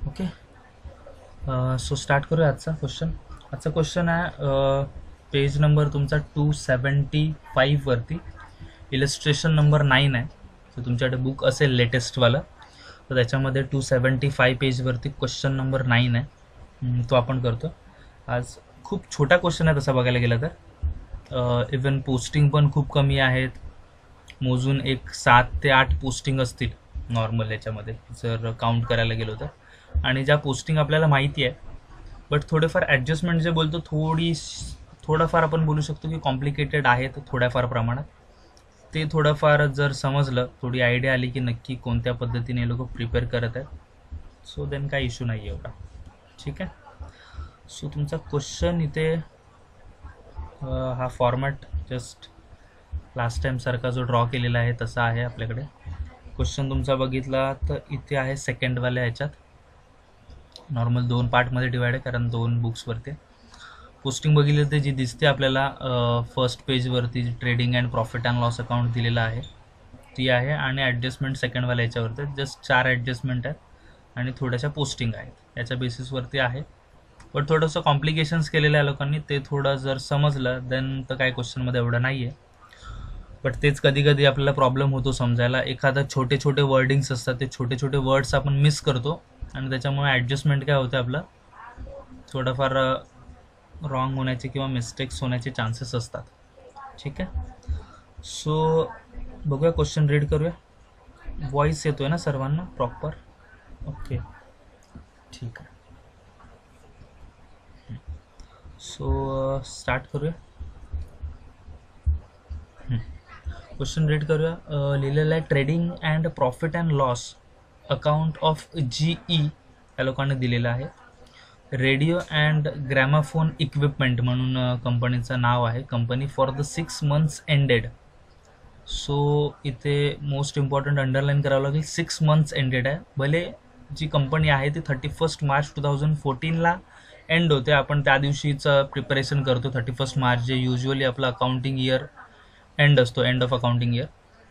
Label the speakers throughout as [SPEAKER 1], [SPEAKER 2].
[SPEAKER 1] Okay. So start करूया आजचा question आहे पेज नंबर तुमचा 275 वरती, इलस्ट्रेशन नंबर 9 आहे. तर तुमच्याकडे बुक असेल लेटेस्टवालं, तर त्याच्यामध्ये 275 पेजवरती क्वेश्चन नंबर 9 आहे. तो आपण करतो आज. खूप छोटा क्वेश्चन आहे तसा बघायला गेलं तर. इवन पोस्टिंग पण खूप कमी आहेत. मोजून एक 7 ते 8 पोस्टिंग असतील नॉर्मल याच्यामध्ये जर काउंट करायला गेलो तर. आणि ज्या पोस्टिंग आपल्याला माहिती आहे, बट थोडेफार ॲडजस्टमेंट जे बोलतो थोडंफार आपण बोलू शकतो की कॉम्प्लिकेटेड आहेत थोड्याफार प्रमाणात. ते थोडंफार जर समजलं, थोडी आयडिया आली की नक्की कोणत्या पद्धतीने हे लोक प्रिपेअर करत आहेत, सो देन काही इश्यू नाही एवढा. ठीक आहे. सो तुमचा क्वेश्चन इथे हा फॉर्मॅट जस्ट लास्ट टाइम सारखा जो ड्रॉ केलेला आहे तसा आहे आपल्याकडे. क्वेश्चन तुमचा बघितला तर इथे आहे सेकंडवाल्या ह्याच्यात. नॉर्मल 2 पार्टमध्ये डिवाइड आहे कारण 2 बुक्सवरती. पोस्टिंग बघितली तर जी दिसते आपल्याला फर्स्ट पेजवरती जी trading and profit and loss account दिलेला आहे ती आहे. आणि ॲडजस्टमेंट सेकंडवाल्या याच्यावरती जस्ट 4 ॲडजस्टमेंट आहेत आणि थोड्याशा पोस्टिंग आहेत याच्या बेसिसवरती आहे. बट थोडंसं कॉम्प्लिकेशन्स केलेलं आहे लोकांनी, ते थोडं जर समजलं देन तर काही क्वेश्चनमध्ये एवढं नाही आहे. बट तेच कधी कधी आपल्याला प्रॉब्लेम होतो समजायला. एखादा छोटे छोटे वर्डिंग्स असतात, ते छोटे छोटे वर्ड्स आपण मिस करतो आणि त्याच्यामुळे ॲडजस्टमेंट काय होतं आपलं थोडंफार रॉंग होण्याचे किंवा मिस्टेक्स होण्याचे चान्सेस असतात. ठीक आहे. सो बघूया, क्वेश्चन रीड करूया. व्हॉइस येतोय ना सर्वांना प्रॉपर? ओके, ठीक आहे. सो स्टार्ट करूया. क्वेश्चन रीड करूया. लिहिलेलं आहे trading and profit and loss account of GE या लोकांनी दिलेलं आहे. रेडिओ अँड ग्रॅमाफोन इक्विपमेंट म्हणून कंपनीचं नाव आहे. Company for the 6 months ended. So इथे मोस्ट इम्पॉर्टंट अंडरलाईन करावं लागेल, 6 months एंडेड आहे. भले जी कंपनी आहे ती 31 मार्च 2014ला एंड होते. आपण त्या दिवशीचं प्रिपरेशन करतो 31 मार्च, जे युजली आपलं अकाउंटिंग इयर एंड असतो, end of accounting year.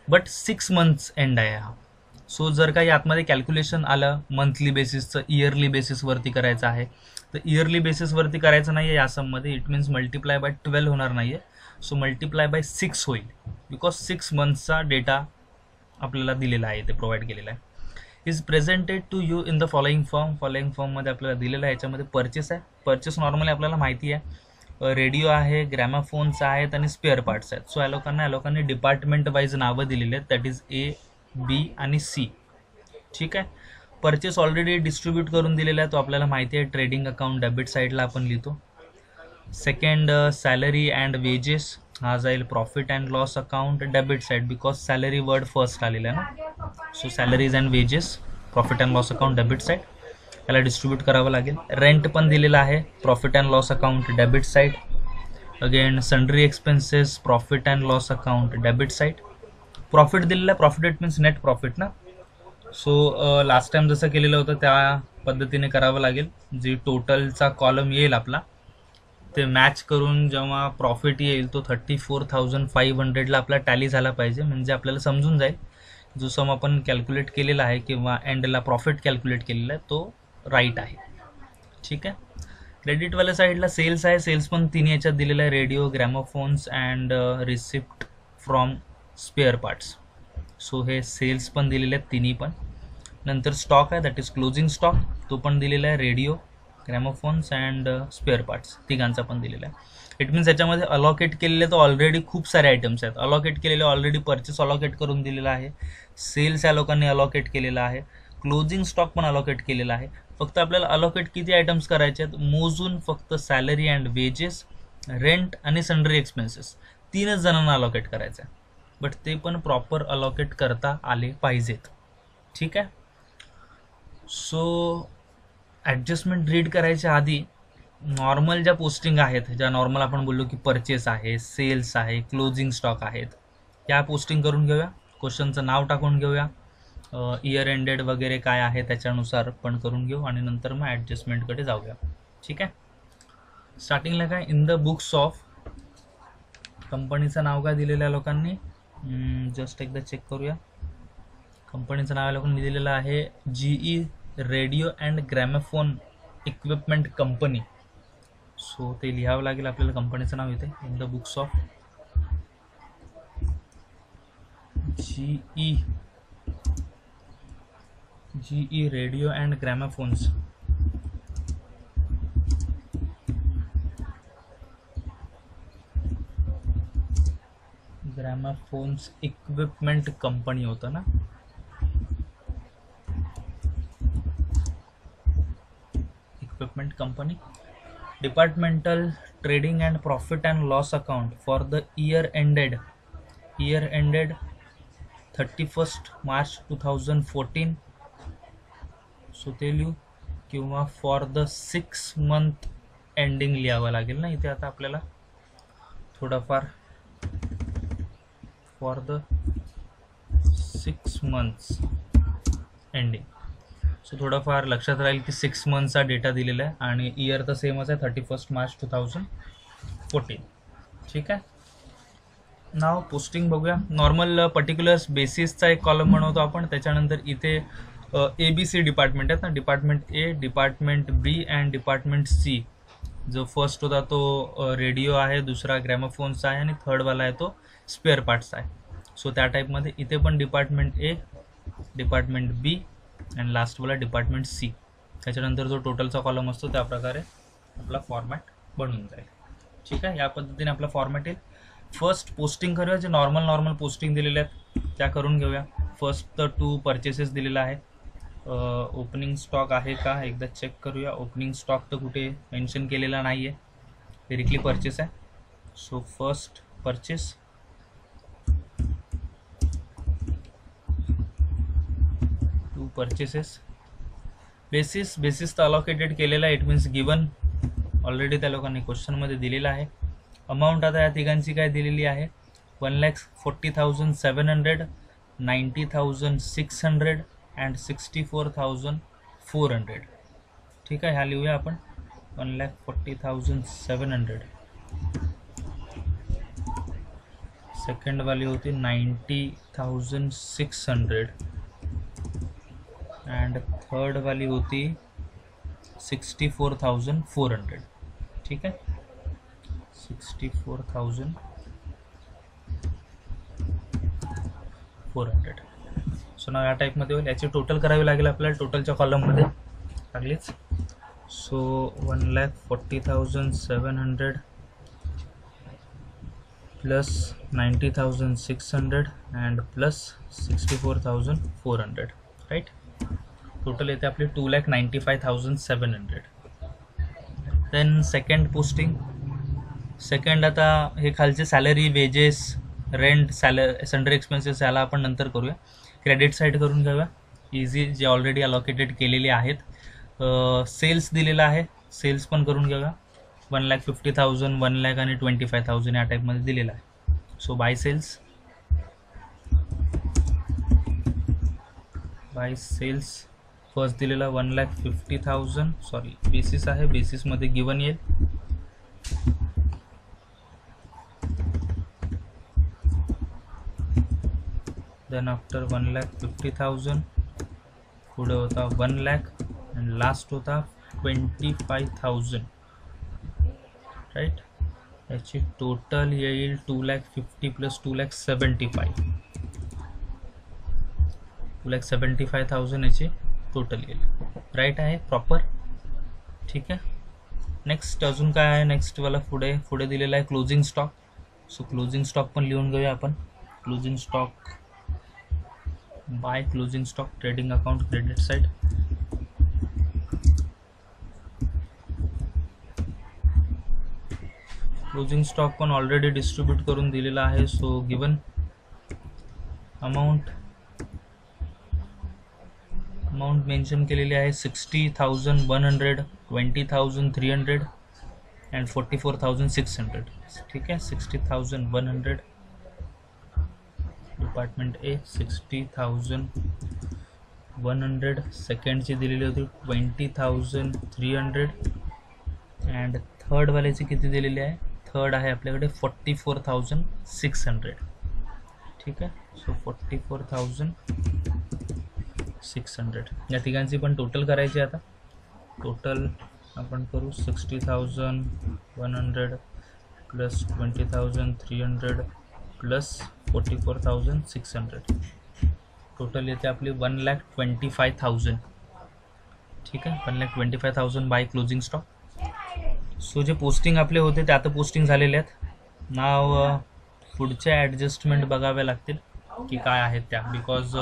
[SPEAKER 1] But 6 months end आहे हा. सो जर काही आतमध्ये कॅल्क्युलेशन आलं मंथली बेसिसचं, इयरली बेसिसवरती करायचं आहे, तर इयरली बेसिसवरती करायचं नाही आहे या सममध्ये. इट मीन्स मल्टिप्लाय बाय 12 होणार नाही आहे. सो मल्टिप्लाय बाय 6 होईल, बिकॉज 6 monthsचा डेटा आपल्याला दिलेला आहे, ते प्रोव्हाइड केलेला आहे. Is presented to you in the following फॉर्ममध्ये आपल्याला दिलेलं आहे. याच्यामध्ये परचेस आहे. परचेस नॉर्मली आपल्याला माहिती आहे, रेडिओ आहे, ग्रॅमाफोन्स आहेत आणि स्पेअर पार्ट्स आहेत. सो या लोकांनी डिपार्टमेंट वाईज नावं दिलेली आहेत, दॅट इज A, B आणि C. ठीक आहे. परचेस ऑलरेडी डिस्ट्रीब्यूट करून दिलेला आहे, तो आपल्याला माहिती आहे. ट्रेडिंग अकाउंट डेबिट साईडला आपण लिहितो. सेकंड सॅलरी अँड वेजेस हा जाईल profit and loss account debit side, because salary word first आलेला आहे ना. So salaries and wedges profit and loss account debit side याला डिस्ट्रीब्यूट करावं लागेल. रेंट पण दिलेला आहे profit and loss account debit side. Again sundry expenses profit and loss account debit side. Profit दिलेलं आहे, profit it means net profit ना. So last time जसं केलेलं होतं त्या पद्धतीने करावं लागेल. जी टोटलचा कॉलम येईल आपला, ते मॅच करून जेव्हा प्रॉफिट येईल तो 34,500ला आपला टॅली झाला पाहिजे. म्हणजे आपल्याला समजून जाईल जो सम आपण कॅल्क्युलेट केलेला आहे किंवा एंडला प्रॉफिट कॅल्क्युलेट केलेला आहे तो राईट आहे. ठीक आहे. क्रेडिटवाल्या साईडला सेल्स आहे. सेल्स पण तिन्ही याच्यात दिलेला आहे, radio, gramophones and receipt from spare parts. So हे सेल्स पण दिलेले आहेत तिन्ही पण. नंतर स्टॉक आहे, दॅट इज क्लोजिंग स्टॉक, तो पण दिलेला आहे. Radio, gramophones and spare parts तिघांचा पण दिलेला आहे. इट मीन्स याच्यामध्ये अलॉकेट केलेले तर ऑलरेडी खूप सारे आयटम्स आहेत. अलॉकेट केलेले ऑलरेडी परचेस अलॉकेट करून दिलेला आहे. सेल्स या लोकांनी अलॉकेट केलेला आहे. क्लोजिंग स्टॉक पण अलॉकेट केलेला आहे. फक्त आपल्याला अलॉकेट किती आयटम्स करायचे आहेत मोजून, फक्त सॅलरी अँड वेजेस, रेंट आणि सन्ड्री एक्सपेन्सेस 3च जणांना अलॉकेट करायचं आहे. बट ते पण प्रॉपर अलॉकेट करता आले पाहिजेत. ठीक आहे. सो ॲडजस्टमेंट रीड करायच्या आधी नॉर्मल ज्या पोस्टिंग आहेत, ज्या नॉर्मल आपण बोललो की परचेस आहे, सेल्स आहे, क्लोजिंग स्टॉक आहेत, या पोस्टिंग करून घेऊया. क्वेश्चनचं नाव टाकून घेऊया, इयर एंडेड वगैरे काय आहे त्याच्यानुसार पण करून घेऊ आणि नंतर मग ॲडजस्टमेंटकडे जाऊया. ठीक आहे. स्टार्टिंगला काय, इन द बुक्स ऑफ, कंपनीचं नाव काय दिलेलं आहे लोकांनी, जस्ट एकदा चेक करूया. कंपनीचं नाव लोकांनी दिलेलं आहे GE radio and gramophone equipment company. So ते लिहावं लागेल आपल्याला, कंपनीचं नाव इथे in the books of GE radio and gramophones. Gramophones equipment company होतं ना. Equipment company. Departmental trading and profit and loss account for the year ended 31st March 2014. So ते लिहू, किंवा फॉर द 6 month एंडिंग लिहावं लागेल ना इथे आता आपल्याला थोडंफार. For the 6 months ending. So थोडंफार लक्षात राहील की 6 monthsचा डेटा दिलेला आहे आणि इयर तर सेमच आहे 31st March 2014. ठीक आहे. नाव पोस्टिंग बघूया. नॉर्मल पर्टिक्युलर्स बेसिसचा एक कॉलम बनवतो आपण. त्याच्यानंतर इथे ABC डिपार्टमेंट आहेत ना, department A, department B and department C. जो फर्स्ट होता तो रेडिओ आहे, दुसरा ग्रॅमोफोन्सचा आहे आणि थर्डवाला आहे तो स्पेअर पार्ट्सचा आहे. सो त्या टाईपमध्ये इथे पण department A, department B and लास्टवाला डिपार्टमेंट C. त्याच्यानंतर जो टोटलचा कॉलम असतो त्याप्रकारे आपला फॉर्मॅट बनून जाईल. ठीक आहे. या पद्धतीने आपला फॉर्मॅट येईल. फर्स्ट पोस्टिंग करूया. जे नॉर्मल पोस्टिंग दिलेले आहेत त्या करून घेऊया. फर्स्ट तर 2 परचेसेस दिलेला आहे. ओपनिंग स्टॉक आहे का एकदा चेक करूया. ओपनिंग स्टॉक तर कुठे मेन्शन केलेला नाही आहे, डायरेक्टली परचेस आहे. So first purchase, two purchases. Basis तर अलॉकेटेड केलेला आहे. इट मीन्स गिवन ऑलरेडी त्या लोकांनी क्वेश्चनमध्ये दिलेला आहे. अमाऊंट आता या तिघांची काय दिलेली आहे 1,40,700, 90,600 अँड 64,400. ठीक आहे. ह्या लिहूया आपण. 1,40,700. सेकंड वाली होती 90,600 अँड थर्ड वाली होती 64,400. ठीक आहे. 64,400. सो ना या टाईपमध्ये होईल. याची टोटल करावी लागेल आपल्याला टोटलच्या कॉलममध्ये लागलीच. So 1,40,700 plus 90,600 and plus 64,400. Right. Total येते आपली 2,95,700. Then second posting. सेकंड आता हे खालचे salary, wedges, rent, sundry expenses याला आपण नंतर करूया. क्रेडिट साईड करून घेऊया. इझी जे ऑलरेडी अलॉकेटेड केलेले आहेत. सेल्स दिलेला आहे, सेल्स पण करून घेऊया. 1,50,000, 1,00,000 आणि 25,000 या टाईपमध्ये दिलेला आहे. सो बाय सेल्स फर्स्ट दिलेला 1,50,000. सॉरी बेसिस आहे, बेसिसमध्ये गिवन येईल. देन आफ्टर 1,50,000 पुढे होता 1,00,000 अँड लास्ट होता 25,000. राईट. याची टोटल येईल 2,50,000 प्लस 2,75,000. 2,75,000 याची टोटल येईल. राईट आहे, प्रॉपर. ठीक आहे. नेक्स्ट अजून काय आहे. नेक्स्टवाला पुढे दिलेला आहे closing stock. So closing stock पण लिहून घेऊया आपण. Closing stock by closing stock trading account credit side. Closing stock पण ऑलरेडी डिस्ट्रीब्यूट करून दिलेला आहे. सो गिवन अमाऊंट मेन्शन केलेली आहे 60,100, 20,300 अँड 44,600. ठीक आहे. 60,100 डिपार्टमेंट ए, 60,100. सेकंडची दिलेली होती 20,300 अँड थर्डवाल्याची किती दिलेली आहे. थर्ड आहे आपल्याकडे 44,600. ठीक आहे. सो 44,600 600 या तिघांची पण टोटल करायची आता. टोटल आपण करू 60,100 प्लस 20,300 प्लस 44,600. टोटल येते आपली 1,25,000. ठीक आहे, 1,25,000 बाय क्लोजिंग स्टॉक. सो जे पोस्टिंग आपले होते ते आता पोस्टिंग झालेले आहेत. नाव पुढच्या ॲडजस्टमेंट बघाव्या लागतील की काय आहेत त्या, बिकॉज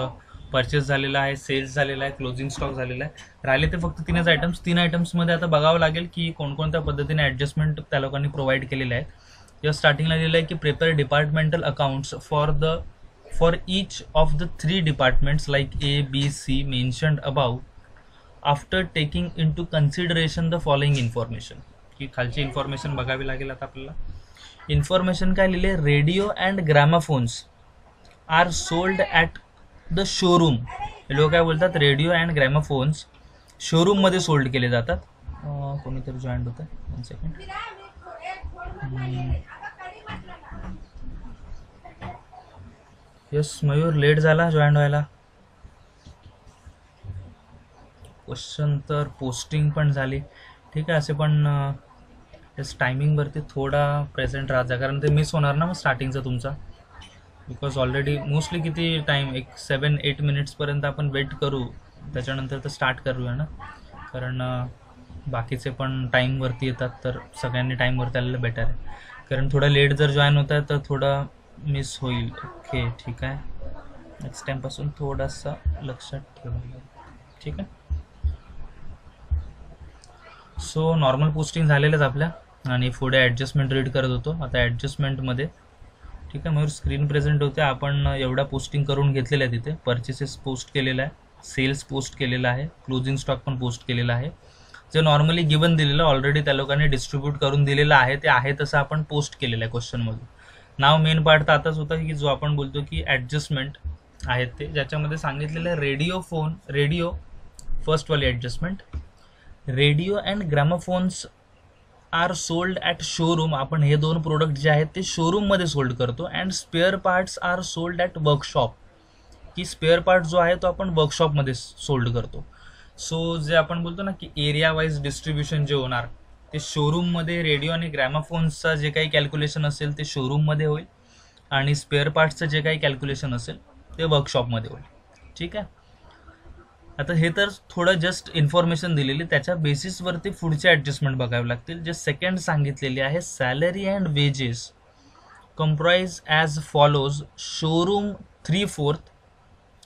[SPEAKER 1] परचेस झालेला आहे, सेल्स झालेला आहे, क्लोजिंग स्टॉक झालेला आहे. राहिले ते फक्त 3 आयटम्स. 3 आयटम्समध्ये आता बघावं लागेल की कोणकोणत्या पद्धतीने ॲडजस्टमेंट त्या लोकांनी प्रोव्हाइड केलेले आहेत. या स्टार्टिंगला दिलेलं आहे की prepare departmental accounts for each of the 3 departments like A, B, C mentioned above after taking into consideration the following information. की खालची इन्फॉर्मेशन बघावी लागेल आता आपल्याला. इन्फॉर्मेशन काय लिहिले, radio and gramophones are sold at the showroom. लोक काय बोलतात, रेडिओ अँड ग्रॅमाफोन्स शोरूममध्ये सोल्ड केले जातात. कोणीतरी जॉईंट होतं, 1 सेकंड. यस मयूर, लेट झाला जॉईन व्हायला. क्वेश्चन तर पोस्टिंग पण झाली, ठीक आहे. असे पण यस टायमिंगवरती थोडा प्रेझेंट राहत जा, कारण ते मिस होणार ना मग स्टार्टिंगचा तुमचा. बिकॉज ऑलरेडी मोस्टली किती टाईम, एक 7-8 मिनिट्सपर्यंत आपण वेट करू, त्याच्यानंतर तर स्टार्ट करूया ना, कारण बाकीचे पण टाईमवरती येतात तर सगळ्यांनी टाईमवरती आलेलं बेटर आहे. कारण थोडा लेट जर जॉईन होत आहे तर थोडा मिस होईल. ओके ठीक आहे, नेक्स्ट टाईमपासून थोडासा लक्षात ठेवायला, ठीक आहे. सो नॉर्मल पोस्टिंग झालेलंच आपल्या, आणि पुढे ॲडजस्टमेंट रीड करत होतो. आता ॲडजस्टमेंटमध्ये ठीक आहे, मग स्क्रीन प्रेझेंट होते. आपण एवढा पोस्टिंग करून घेतलेलं आहे. तिथे परचेसेस पोस्ट केलेला आहे, सेल्स पोस्ट केलेला आहे, क्लोजिंग स्टॉक पण पोस्ट केलेला आहे. जे नॉर्मली गिवन दिलेलं ऑलरेडी त्या लोकांनी डिस्ट्रीब्यूट करून दिलेलं आहे, ते आहे तसं आपण पोस्ट केलेलं आहे क्वेश्चनमधून. नाव मेन पार्ट तर आताच होता की जो आपण बोलतो की ॲडजस्टमेंट आहेत ते, ज्याच्यामध्ये सांगितलेलं आहे रेडिओ फर्स्टवाली adjustment, radio and gramophones are sold at showroom. आपण हे 2 प्रोडक्ट जे आहेत ते शोरूममध्ये सोल्ड करतो. And spare parts are sold at workshop, की स्पेअर पार्ट जो आहे तो आपण वर्कशॉपमध्ये सोल्ड करतो. सो जे आपण बोलतो ना की एरिया वाईज डिस्ट्रीब्युशन जे होणार ते शोरूममध्ये, रेडिओ आणि ग्रॅमाफोन्सचा जे काही कॅल्क्युलेशन असेल ते शोरूममध्ये होईल, आणि स्पेअर पार्ट्सचं जे काही कॅल्क्युलेशन असेल ते वर्कशॉपमध्ये होईल. ठीक आहे. आता हे तर थोडं जस्ट इन्फॉर्मेशन दिलेली, त्याच्या बेसिसवरती पुढचे ॲडजस्टमेंट बघावे लागतील. जे सेकंड सांगितलेली आहे, salary and wedges comprise as follows, showroom 3/4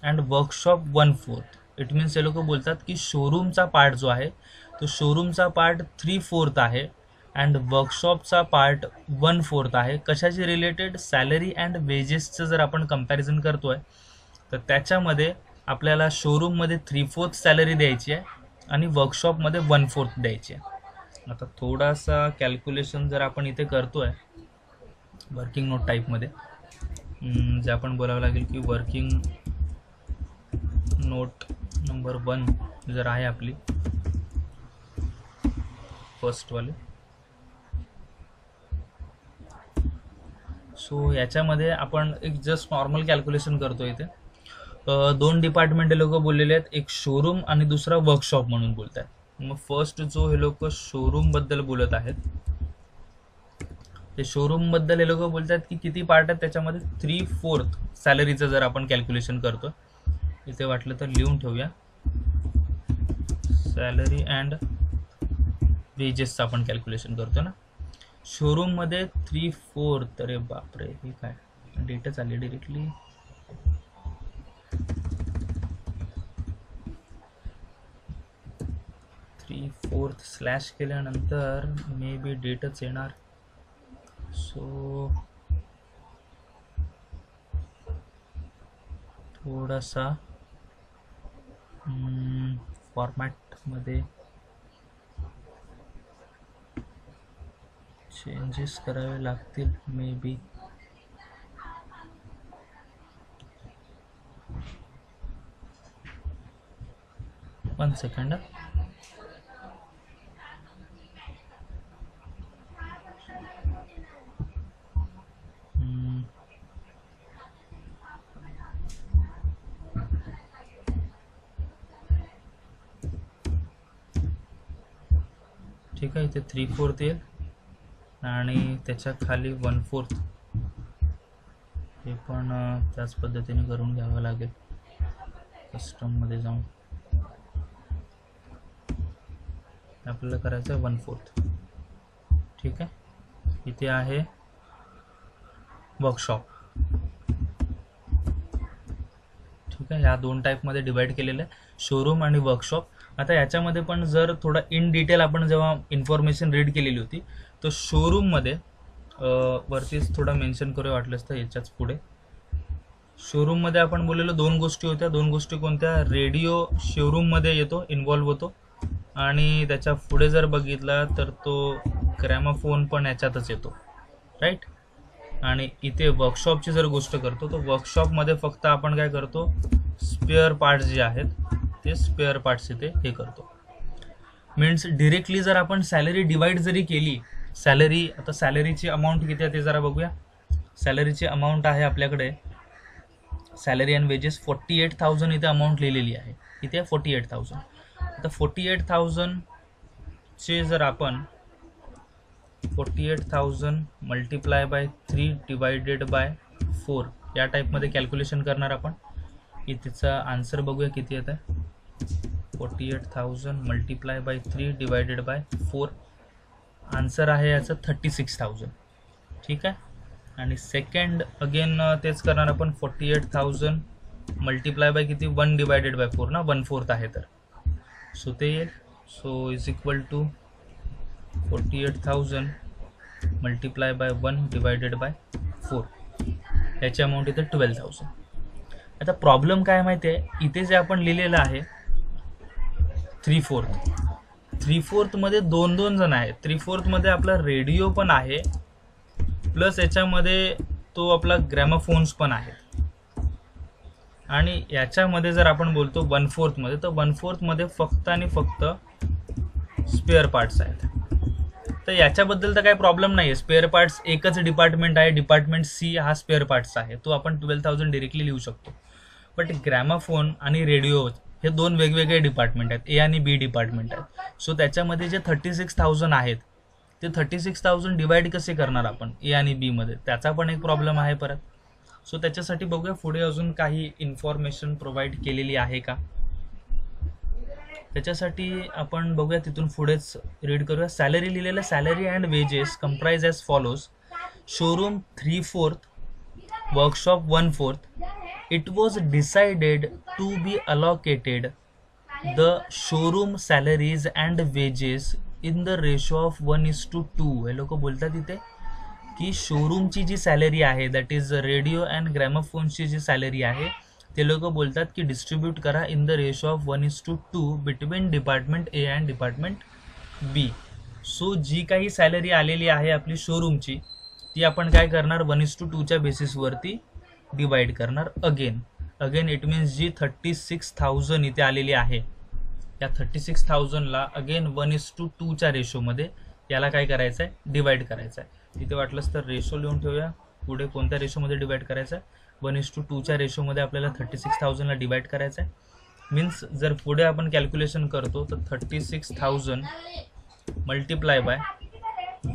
[SPEAKER 1] and workshop 1/4. It means हे लोक बोलतात की शोरूमचा पार्ट जो आहे तो शोरूमचा पार्ट 3/4 आहे अँड वर्कशॉपचा पार्ट 1/4 आहे. कशाशी रिलेटेड, सॅलरी अँड वेजेसचं जर आपण कंपॅरिझन करतोय तर त्याच्यामध्ये आपल्याला शोरूममध्ये 3/4 सॅलरी द्यायची आहे आणि वर्कशॉपमध्ये 1/4 द्यायची आहे. आता थोडासा कॅल्क्युलेशन जर आपण इथे करतोय वर्किंग नोट टाईपमध्ये, जे आपण बोलावं लागेल की वर्किंग नोट नंबर 1 जर आहे आपली फर्स्टवाली, सो याच्यामध्ये आपण एक जस्ट नॉर्मल कॅल्क्युलेशन करतो. इथे 2 डिपार्टमेंट हे लोक बोललेले आहेत, एक शोरूम आणि दुसरा वर्कशॉप म्हणून बोलत आहेत. मग फर्स्ट जो हे लोक शोरूमबद्दल बोलत आहेत, ते शोरूमबद्दल हे लोक बोलत आहेत की किती पार्ट आहेत त्याच्यामध्ये, 3/4 सॅलरीचं जर आपण कॅल्क्युलेशन करतो, इथे वाटलं तर लिहून ठेवूया, सॅलरी अँड वेजेसचं आपण कॅल्क्युलेशन करतो ना. शोरूममध्ये 3/4, अरे बापरे हे काय डेटाच आली डिरेक्टली. स्लॅश केल्यानंतर मे बी डेटच येणार. सो थोडासा फॉर्मॅटमध्ये चेंजेस करावे लागतील मे बी. One second. ठीक आहे. इथे 3/4 येईल आणि त्याच्या खाली 1/4. हे पण त्याच पद्धतीने करून घ्यावं लागेल कस्टममध्ये जाऊन. आपल्याला करायचं आहे 1/4. ठीक आहे. इथे आहे वर्कशॉप. ठीक आहे. ह्या 2 टाईपमध्ये डिवाइड केलेलं आहे, शोरूम आणि वर्कशॉप. आता याच्यामध्ये पण जर थोडं इन डिटेल आपण जेव्हा इन्फॉर्मेशन रीड केलेली होती, तर शोरूममध्ये वरतीच थोडं मेन्शन करूया वाटलंच तर याच्याच पुढे. शोरूममध्ये आपण बोललेलो 2 गोष्टी होत्या. 2 गोष्टी कोणत्या? रेडिओ शोरूममध्ये येतो, इन्व्हॉल्व होतो, आणि त्याच्या पुढे जर बघितला तर तो ग्रॅमोफोन पण याच्यातच येतो, राईट. आणि इथे वर्कशॉपची जर गोष्ट करतो तर वर्कशॉपमध्ये फक्त आपण काय करतो, स्पेअर पार्ट्स जे आहेत ते स्पेअर पार्ट्स इथे हे करतो. मीन्स डिरेक्टली जर आपण सॅलरी डिवाइड जरी केली, सॅलरी, आता सॅलरीची अमाऊंट किती आहे ते जरा बघूया. सॅलरीची अमाऊंट आहे आपल्याकडे, सॅलरी अँड वेजेस 48,000 इथे अमाऊंट लिहिलेली आहे. इथे 48,000. आता 48,000 चे जर आपण 48,000 मल्टिप्लाय बाय 3 डिवायडेड बाय 4 या टाईपमध्ये कॅल्क्युलेशन करणार आपण. इथेचा आन्सर बघूया किती येत आहे. 48,000 multiply bye 3 divided by 4. Answer आहे याचं 36,000. ठीक आहे. आणि सेकंड अगेन तेच करणार आपण. 48,000 मल्टिप्लाय बाय किती, 1 डिवायडेड बाय 4 ना, 1/4 आहे तर. सो ते येईल. So is equal to 48,000 multiply by 1 divided by 4. याची अमाऊंट इथे 12,000. आता प्रॉब्लेम काय माहिती आहे, इथे जे आपण लिहिलेलं आहे 3/4 मध्ये 2 जण आहेत. 3/4 मध्ये आपला रेडिओ पण आहे, प्लस याच्यामध्ये तो आपला ग्रॅमोफोन्स पण आहे. आणि याच्यामध्ये जर आपण बोलतो 1/4 मध्ये, तर 1/4 मध्ये फक्त आणि फक्त स्पेअर पार्ट्स आहेत. तर याच्याबद्दल तर काही प्रॉब्लेम नाही आहे. स्पेअर पार्ट्स एकच डिपार्टमेंट आहे, डिपार्टमेंट सी हा स्पेअर पार्ट्स आहे, तो आपण 12,000 डिरेक्टली लिहू शकतो. बट ग्रॅमोफोन आणि रेडिओ हे 2 वेगवेगळे डिपार्टमेंट आहेत, ए आणि बी डिपार्टमेंट आहेत. सो त्याच्यामध्ये जे 36,000 आहेत ते 36,000 डिवाइड कसे करणार आपण ए आणि बी मध्ये, त्याचा पण एक प्रॉब्लेम आहे परत. सो त्याच्यासाठी बघूया पुढे अजून काही इन्फॉर्मेशन प्रोव्हाइड केलेली आहे का. त्याच्यासाठी आपण बघूया, तिथून पुढेच रीड करूया. सॅलरी लिहिलेलं, salary and wedges comprise as follows. Showroom 3/4, workshop 1/4. It was decided to be allocated the showroom salaries and wages in the ratio of 1:2. हे लोक बोलतात इथे की शोरूमची जी सॅलरी आहे, दॅट इज रेडिओ अँड ग्रॅमोफोनची जी सॅलरी आहे, ते लोक बोलतात की डिस्ट्रीब्यूट करा in the ratio of 1:2 between department A and department B. So जी काही सॅलरी आलेली आहे आपली शोरूमची, ती आपण काय करणार, 1:2च्या बेसिसवरती डिवाइड करणार. अगेन इट मीन्स जी 36,000 इथे आलेली आहे, या 36,000ला अगेन 1:2च्या रेशोमध्ये याला काय करायचं आहे, डिवाइड करायचं आहे. तिथे वाटलंच तर रेशो लिहून ठेवूया. पुढे कोणत्या रेशोमध्ये डिवाइड करायचं आहे, 1:2च्या रेशोमध्ये आपल्याला 36,000ला डिवाइड करायचं आहे. मीन्स जर पुढे आपण कॅल्क्युलेशन करतो तर 36,000 मल्टिप्लाय बाय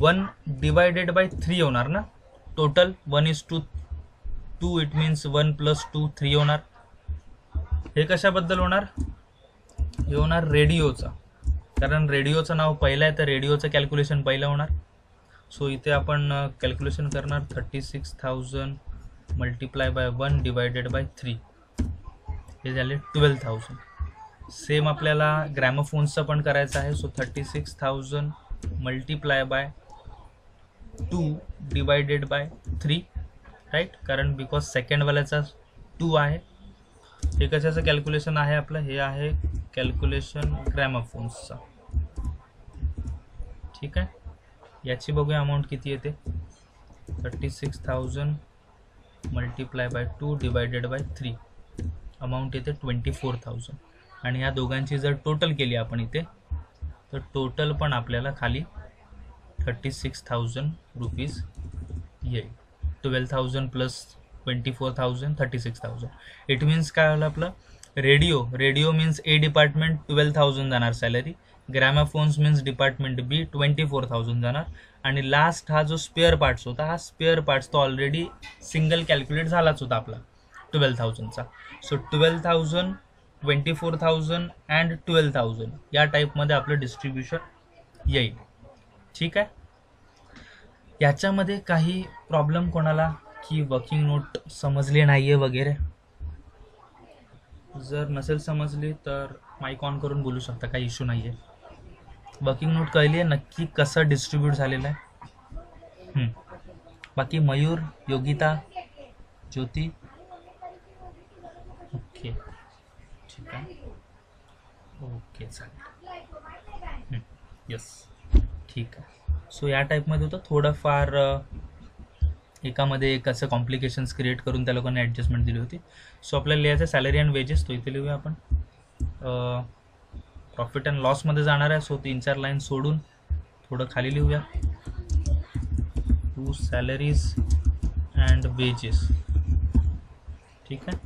[SPEAKER 1] 1 डिवायडेड बाय 3 होणार ना. टोटल 1:2, इट मीन्स 1 + 2 3 होणार. हे कशाबद्दल होणार, हे होणार रेडिओचा, कारण रेडिओचं नाव पहिलं आहे तर रेडिओचं कॅल्क्युलेशन पहिलं होणार. सो इथे आपण कॅल्क्युलेशन करणार 36,000 मल्टिप्लाय बाय 1 डिवायडेड बाय 3, हे झाले 12,000. सेम आपल्याला ग्रॅमोफोन्सचं पण करायचं आहे. So 36,000 multiply by 2 divided by 3, right, कारण बिकॉज सेकंडवाल्याचा 2 आहे. हे कशाचं कॅल्क्युलेशन आहे आपलं, हे आहे कॅल्क्युलेशन ग्रॅमोफोन्सचा. ठीक आहे. याची बघूया अमाऊंट किती येते. 36,000 multiply by 2 divided by 3, amount येते 24,000. आणि ह्या दोघांची जर टोटल केली आपण इथे, तर टोटल पण आपल्याला खाली 36,000 रुपीज येईल. 12,000 प्लस 24,000 36,000. इट मीन्स काय झालं आपलं, रेडिओ मीन्स ए डिपार्टमेंट 12,000 जाणार सॅलरी, ग्रॅमाफोन्स मीन्स डिपार्टमेंट बी 24,000 जाणार. आणि लास्ट हा जो स्पेअर पार्ट्स होता, हा स्पेअर पार्ट्स तो ऑलरेडी सिंगल कॅल्क्युलेट झालाच होता आपला 12,000चा. सो 12,000, 24,000 अँड 12,000 या टाईपमध्ये आपलं डिस्ट्रीब्युशन येईल. ठीक आहे. याच्यामध्ये काही प्रॉब्लेम कोणाला की वर्किंग नोट समजली नाही आहे वगैरे? जर नसेल समजली तर माईक ऑन करून बोलू शकता, काही इश्यू नाही आहे. वर्किंग नोट कळली आहे नक्की कसं डिस्ट्रीब्यूट झालेलं आहे? बाकी मयूर, योगिता, ज्योती, ओके ठीक आहे, ओके चालेल, यस ठीक आहे. सो या टाईपमध्ये होतं थोडंफार, एकामध्ये एक असं कॉम्प्लिकेशन्स क्रिएट करून त्या लोकांनी ॲडजस्टमेंट दिली होती. सो आपल्याला लिहायचं सॅलरी अँड वेजेस, तो इथे लिहूया आपण. प्रॉफिट अँड लॉसमध्ये जाणार आहे, सो 3-4 लाईन सोडून थोडं खाली लिहूया. To salaries and wages. ठीक आहे.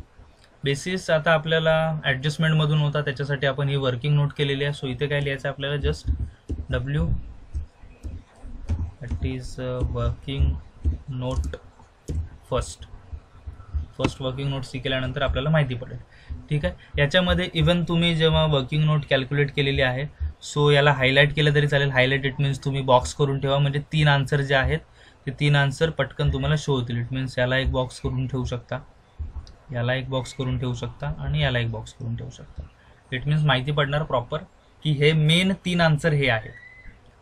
[SPEAKER 1] बेसिस आता आपल्याला ॲडजस्टमेंटमधून होता, त्याच्यासाठी आपण ही वर्किंग नोट केलेली आहे. सो इथे काय लिहायचं आहे आपल्याला, just W that is working note first working note C केल्यानंतर आपल्याला माहिती पडेल. ठीक आहे. याच्यामध्ये इवन तुम्ही जेव्हा वर्किंग नोट कॅल्क्युलेट केलेली आहे, सो याला हायलाईट केलं तरी चालेल. हायलाईट इट मीन्स तुम्ही बॉक्स करून ठेवा, म्हणजे 3 आन्सर जे आहेत ते 3 आन्सर पटकन तुम्हाला शो होतील. इट मीन्स याला एक बॉक्स करून ठेवू शकता, याला एक बॉक्स करून ठेवू शकता आणि याला एक बॉक्स करून ठेवू शकता. इट मीन्स माहिती पडणार प्रॉपर की हे मेन 3 आन्सर हे आहेत.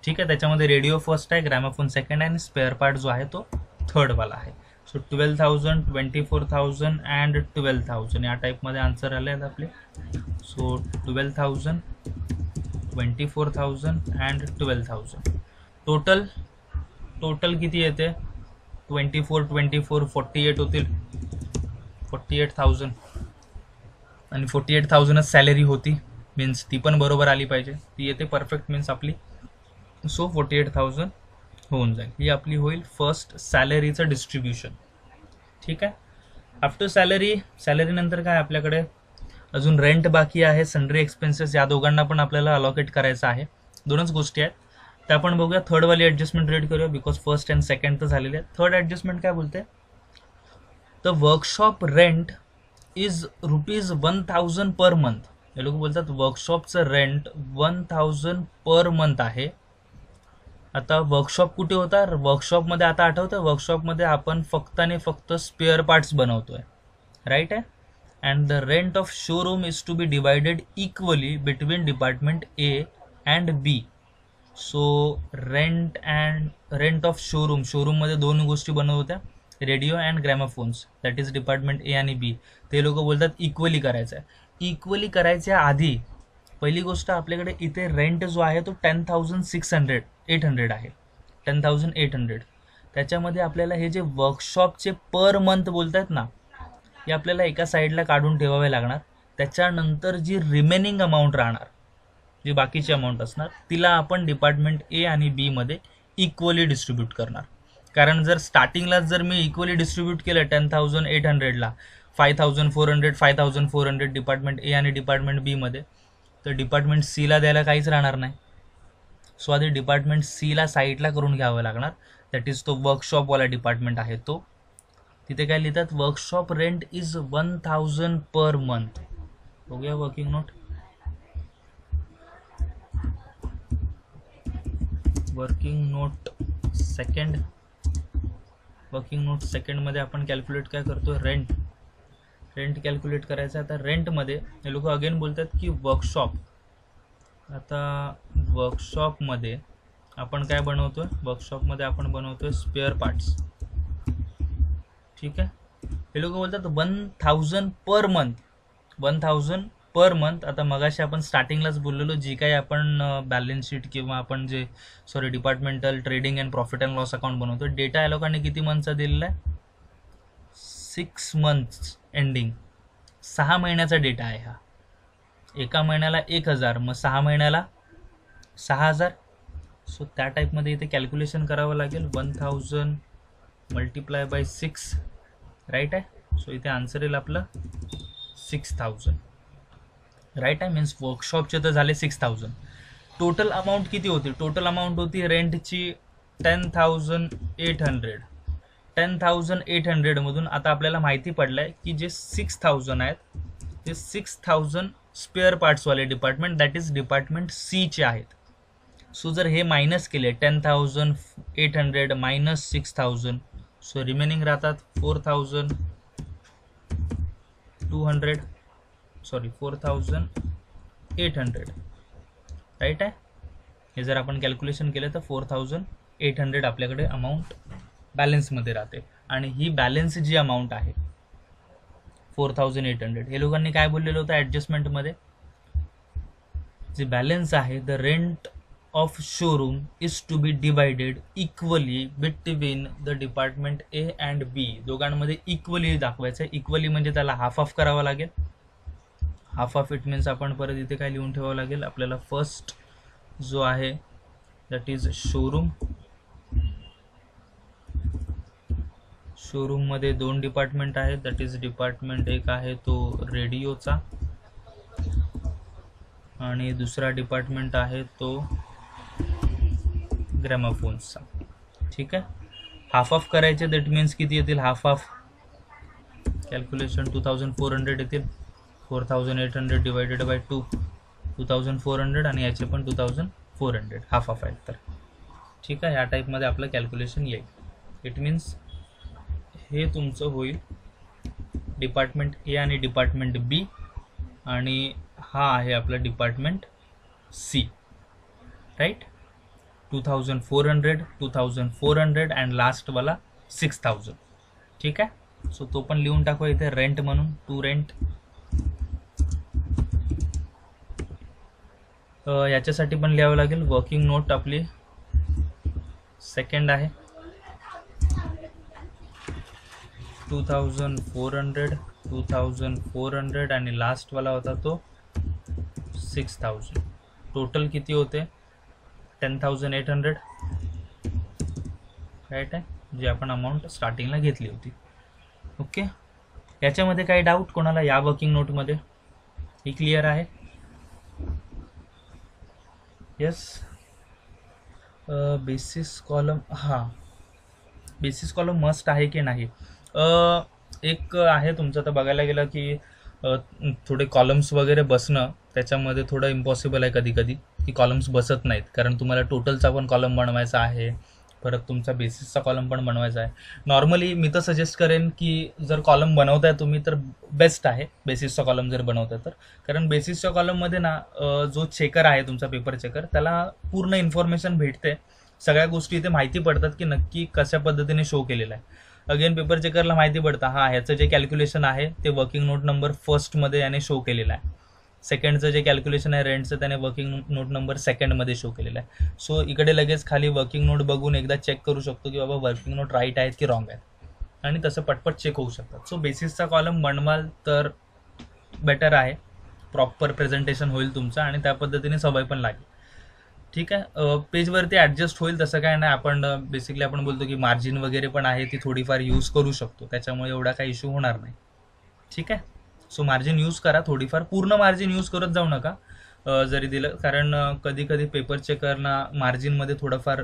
[SPEAKER 1] ठीक आहे. त्याच्यामध्ये रेडिओ फर्स्ट आहे, ग्रॅमाफोन सेकंड आहे आणि स्पेअर पार्ट जो आहे तो थर्डवाला आहे. सो 12,000, 24,000 अँड 12,000 या टाईपमध्ये आन्सर आले आहेत आपले. So 12,000, 24,000 and 12,000. टोटल किती येते? 24 48 होतील, 48,000 आणि 48,000च सॅलरी होती, मीन्स ती पण बरोबर आली पाहिजे, ती येते परफेक्ट मीन्स आपली. सो 48,000 होऊन जाईल. ही आपली होईल फर्स्ट सॅलरीचं डिस्ट्रीब्युशन. ठीक आहे. आफ्टर सॅलरी नंतर काय आपल्याकडे अजून रेंट बाकी आहे, सन्ड्री एक्सपेन्सेस, या दोघांना पण आपल्याला अलॉकेट करायचं आहे. 2च गोष्टी आहेत त्या आपण बघूया. थर्डवाली ॲडजस्टमेंट रेट करूया, बिकॉज फर्स्ट अँड सेकंड तर झालेले आहे. थर्ड ॲडजस्टमेंट काय बोलते? The workshop rent is ₹1,000 per month. हे लोक बोलतात वर्कशॉपचं रेंट 1,000 पर मंथ आहे. आता वर्कशॉप कुठे होता? वर्कशॉपमध्ये आता आठवतं, वर्कशॉपमध्ये आपण फक्त आणि फक्त स्पेअर पार्ट्स बनवतोय, राईट आहे. And the rent of showroom is to be divided equally between department A and B. So rent of शोरूममध्ये 2 गोष्टी बनवत होत्या, radio and gramophones, that is department A आणि बी. ते लोक बोलतात इक्वली करायचं आहे. इक्वली करायच्या आधी पहिली गोष्ट आपल्याकडे इथे रेंट जो आहे तो 10,800 आहे, 10,800. त्याच्यामध्ये आपल्याला हे जे वर्कशॉपचे पर मंथ बोलत आहेत ना, हे आपल्याला एका साईडला काढून ठेवावे लागणार. त्याच्यानंतर जी रिमेनिंग अमाऊंट राहणार, जी बाकीची अमाऊंट असणार, तिला आपण डिपार्टमेंट ए आणि बी मध्ये इक्वली डिस्ट्रीब्यूट करणार. कारण जर स्टार्टिंगलाच जर मी इक्वली डिस्ट्रीब्यूट केलं 10,800ला 5,400 5,400 डिपार्टमेंट ए आणि डिपार्टमेंट बी मध्ये, तर डिपार्टमेंट सीला द्यायला काहीच राहणार नाही. सो आधी डिपार्टमेंट सीला साईडला करून घ्यावं लागणार, दॅट इज तो वर्कशॉपवाला डिपार्टमेंट आहे तो. तिथे काय लिहितात? Workshop rent is 1,000 per month. बघूया वर्किंग नोट. वर्किंग नोट सेकंडमध्ये आपण कॅल्क्युलेट काय करतो? रेंट कॅल्क्युलेट करायचं. आता रेंटमध्ये हे लोक अगेन बोलतात की वर्कशॉप. आता वर्कशॉपमध्ये आपण काय बनवतोय? वर्कशॉपमध्ये आपण बनवतोय स्पेअर पार्ट्स. ठीक आहे. हे लोक बोलतात 1,000 पर मंथ, 1,000 पर मंथ. आता मगाशी आपण स्टार्टिंगलाच बोललेलो, जी काही आपण बॅलन्स शीट किंवा आपण जे departmental trading and profit and loss account बनवतो, डेटा या लोकांनी किती मंथचा दिलेला आहे? 6 मंथ्स एंडिंग, 6 महिन्याचा डेटा आहे हा. एका महिन्याला 1,000, मग 6 महिन्याला 6,000. सो त्या टाईपमध्ये इथे कॅल्क्युलेशन करावं लागेल. 1,000 मल्टिप्लाय बाय 6, राईट आहे. सो इथे आन्सर येईल आपलं 6,000, राईट आहे. मीन्स वर्कशॉपचे तर झाले 6,000. टोटल अमाऊंट किती होती? टोटल अमाऊंट होती रेंटची 10,800. 10,800 मधून आता आपल्याला माहिती पडलंय की जे 6,000 आहेत ते 6,000 स्पेअर पार्ट्सवाले department, that is department C चे आहेत. सो जर हे मायनस केले 10,800 मायनस 6,000, सो रिमेनिंग राहतात 4,200, सॉरी 4,800, राईट आहे. हे जर आपण कॅल्क्युलेशन केलं तर 4,800 आपल्याकडे अमाऊंट बॅलन्समध्ये राहते. आणि ही बॅलन्स जी अमाऊंट आहे 4,800, हे लोकांनी काय बोललेलं होतं ॲडजस्टमेंटमध्ये? जे बॅलन्स आहे the rent of showroom is to be divided equally between the department A and B. दोघांमध्ये इक्वली दाखवायचं आहे. इक्वली म्हणजे त्याला हाफ ऑफ करावा लागेल. हाफ ऑफ इट मीन्स आपण परत इथे काय लिहून ठेवावं लागेल आपल्याला. फर्स्ट जो आहे दॅट इज शोरूम. शोरूममध्ये 2 डिपार्टमेंट आहेत, दॅट इज डिपार्टमेंट एक आहे तो रेडिओचा आणि दुसरा डिपार्टमेंट आहे तो ग्रॅमोफोन्सचा. ठीक आहे. हाफ ऑफ करायचे दॅट मीन्स किती येतील? हाफ ऑफ कॅल्क्युलेशन 2,400 येतील. 4,800 डिवायडेड बाय 2, 2,400 आणि याचे पण 2,400 हाफ ऑफ आहेत तर. ठीक आहे. ह्या टाईपमध्ये आपलं कॅल्क्युलेशन येईल. इट मीन्स हे तुमचं होईल डिपार्टमेंट ए आणि डिपार्टमेंट बी आणि हा आहे आपला डिपार्टमेंट सी, राईट. 2,400, 2,400 अँड लास्टवाला 6,000. ठीक आहे. सो तो पण लिहून टाकू इथे रेंट म्हणून. To rent. याच्यासाठी पण लिहावं लागेल वर्किंग नोट आपली सेकंड आहे 2,400, 2,400 आणि लास्टवाला होता तो 6,000. टोटल किती होते? 10,800, राईट आहे, जी आपण अमाऊंट स्टार्टिंगला घेतली होती. ओके. याच्यामध्ये काही डाऊट कोणाला या वर्किंग नोटमध्ये? ही क्लिअर आहे? येस. बेसिस कॉलम, हां बेसिस कॉलम मस्ट आहे की नाही? एक आहे तुमचं तर बघायला गेलं की थोडे कॉलम्स वगैरे बसणं त्याच्यामध्ये थोडं इम्पॉसिबल आहे कधी कधी की कॉलम्स बसत नाहीत, कारण तुम्हाला टोटलचा पण कॉलम बनवायचा आहे, परत तुमचा बेसिसचा कॉलम पण बनवायचा आहे. नॉर्मली मी तर सजेस्ट करेन की जर कॉलम बनवताय तुम्ही तर बेस्ट आहे बेसिसचा कॉलम जर बनवताय तर, कारण बेसिसच्या कॉलममध्ये ना जो चेकर आहे तुमचा पेपर चेकर त्याला पूर्ण इन्फॉर्मेशन भेटते. सगळ्या गोष्टी इथे माहिती पडतात की नक्की कशा पद्धतीने शो केलेला आहे. अगेन पेपर चेकरला माहिती पडतं हा ह्याचं जे कॅल्क्युलेशन आहे ते वर्किंग नोट नंबर फर्स्टमध्ये याने शो केलेलं आहे. सेकंडचं जे कॅल्क्युलेशन आहे रेंटचं त्याने वर्किंग नोट नंबर सेकंडमध्ये शो केलेलं आहे. सो इकडे लगेच खाली वर्किंग नोट बघून एकदा चेक करू शकतो की बाबा वर्किंग नोट राईट आहेत की रॉंग आहेत, आणि तसं पटपट चेक होऊ शकतात. सो बेसिसचा कॉलम बनवाल तर बेटर आहे, प्रॉपर प्रेझेंटेशन होईल तुमचं आणि त्या पद्धतीने सवय पण लागेल. ठीक आहे. पेजवरती ॲडजस्ट होईल तसं काय नाही. आपण बेसिकली आपण बोलतो की मार्जिन वगैरे पण आहे ती थोडीफार यूज करू शकतो, त्याच्यामुळे एवढा काही इश्यू होणार नाही. ठीक आहे. सो मार्जिन यूज करा थोडीफार, पूर्ण मार्जिन यूज करत जाऊ नका जरी दिलं, कारण कधी कधी पेपर चेकरना मार्जिनमध्ये थोडंफार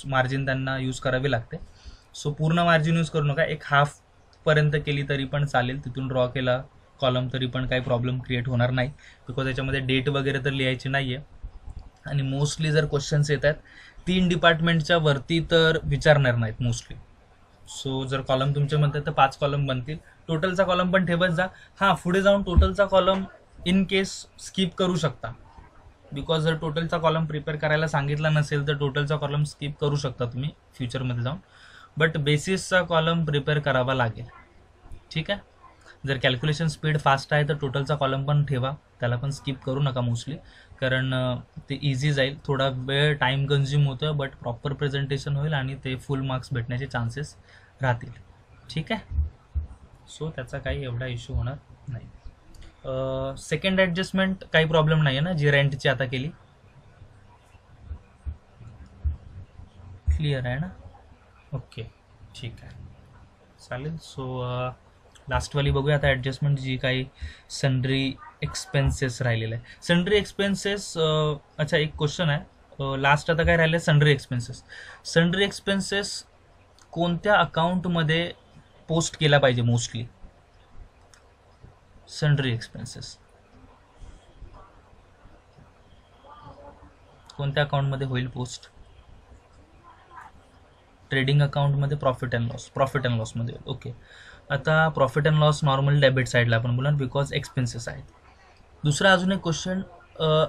[SPEAKER 1] मार्जिन त्यांना यूज करावी लागते. सो पूर्ण मार्जिन यूज करू नका, एक हाफपर्यंत केली तरी पण चालेल. तिथून ड्रॉ केला कॉलम तरी पण काही प्रॉब्लेम क्रिएट होणार नाही, बिकॉज त्याच्यामध्ये डेट वगैरे तर लिहायची नाही आहे. आणि मोस्टली जर क्वेश्चन्स येत आहेत 3 डिपार्टमेंटच्या वरती तर विचारणार नाहीत मोस्टली. सो जर कॉलम तुमचे म्हणतात तर 5 कॉलम बनतील. टोटलचा कॉलम पण ठेवत जा. हां, पुढे जाऊन टोटलचा कॉलम इन केस स्किप करू शकता, बिकॉज जर टोटलचा कॉलम प्रिपेअर करायला सांगितला नसेल तर टोटलचा कॉलम स्किप करू शकता तुम्ही फ्युचरमध्ये जाऊन, बट बेसिसचा कॉलम प्रिपेअर करावा लागेल. ठीक आहे. जर कॅल्क्युलेशन स्पीड फास्ट आहे तर टोटलचा कॉलम पण ठेवा, त्याला पण स्किप करू नका मोस्टली, कारण ते इझी जाईल. थोडा वेळ टाईम कन्झ्युम होतं बट प्रॉपर प्रेझेंटेशन होईल आणि ते फुल मार्क्स भेटण्याचे चान्सेस राहतील. ठीक आहे. सो त्याचा काही एवढा इश्यू होणार नाही. सेकंड ॲडजस्टमेंट काही प्रॉब्लेम नाही आहे ना, जी रेंटची आता केली? क्लिअर आहे ना? ओके, ठीक आहे, चालेल. सो लास्टवाली बघूया आता ॲडजस्टमेंट, जी काही सन्ड्री एक्सपेन्सेस राहिलेलं आहे. सन्ड्री एक्सपेन्सेस, अच्छा एक क्वेश्चन आहे, लास्ट आता काय राहिलं आहे, सन्ड्री एक्सपेन्सेस. सन्ड्री एक्सपेन्सेस कोणत्या अकाउंटमध्ये पोस्ट केला पाहिजे मोस्टली? सन्ड्री एक्सपेन्सेस कोणत्या अकाउंटमध्ये होईल पोस्ट? ट्रेडिंग अकाउंटमध्ये, प्रॉफिट अँड लॉसमध्ये. ओके, आता profit and loss normal debit साईडला आपण बोला, बिकॉज एक्सपेन्सेस आहेत. दुसरा अजून एक क्वेश्चन,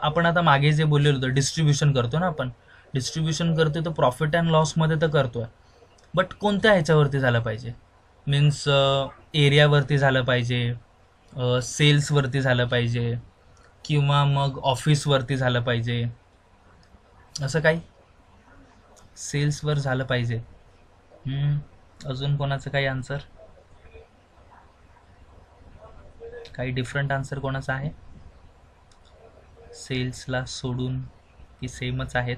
[SPEAKER 1] आपण आता मागे जे बोललेलो होतं, डिस्ट्रीब्युशन करतो ना आपण, डिस्ट्रीब्युशन करतो तर प्रॉफिट अँड लॉसमध्ये तर करतो आहे, बट कोणत्या ह्याच्यावरती झालं पाहिजे? मीन्स एरियावरती झालं पाहिजे, सेल्सवरती झालं पाहिजे, किंवा मग ऑफिसवरती झालं पाहिजे, असं काही? सेल्सवर झालं पाहिजे. अजून कोणाचं काही आन्सर? काही डिफरंट आन्सर कोणाचं आहे? सेल्सला सोडून की सेमच आहेत?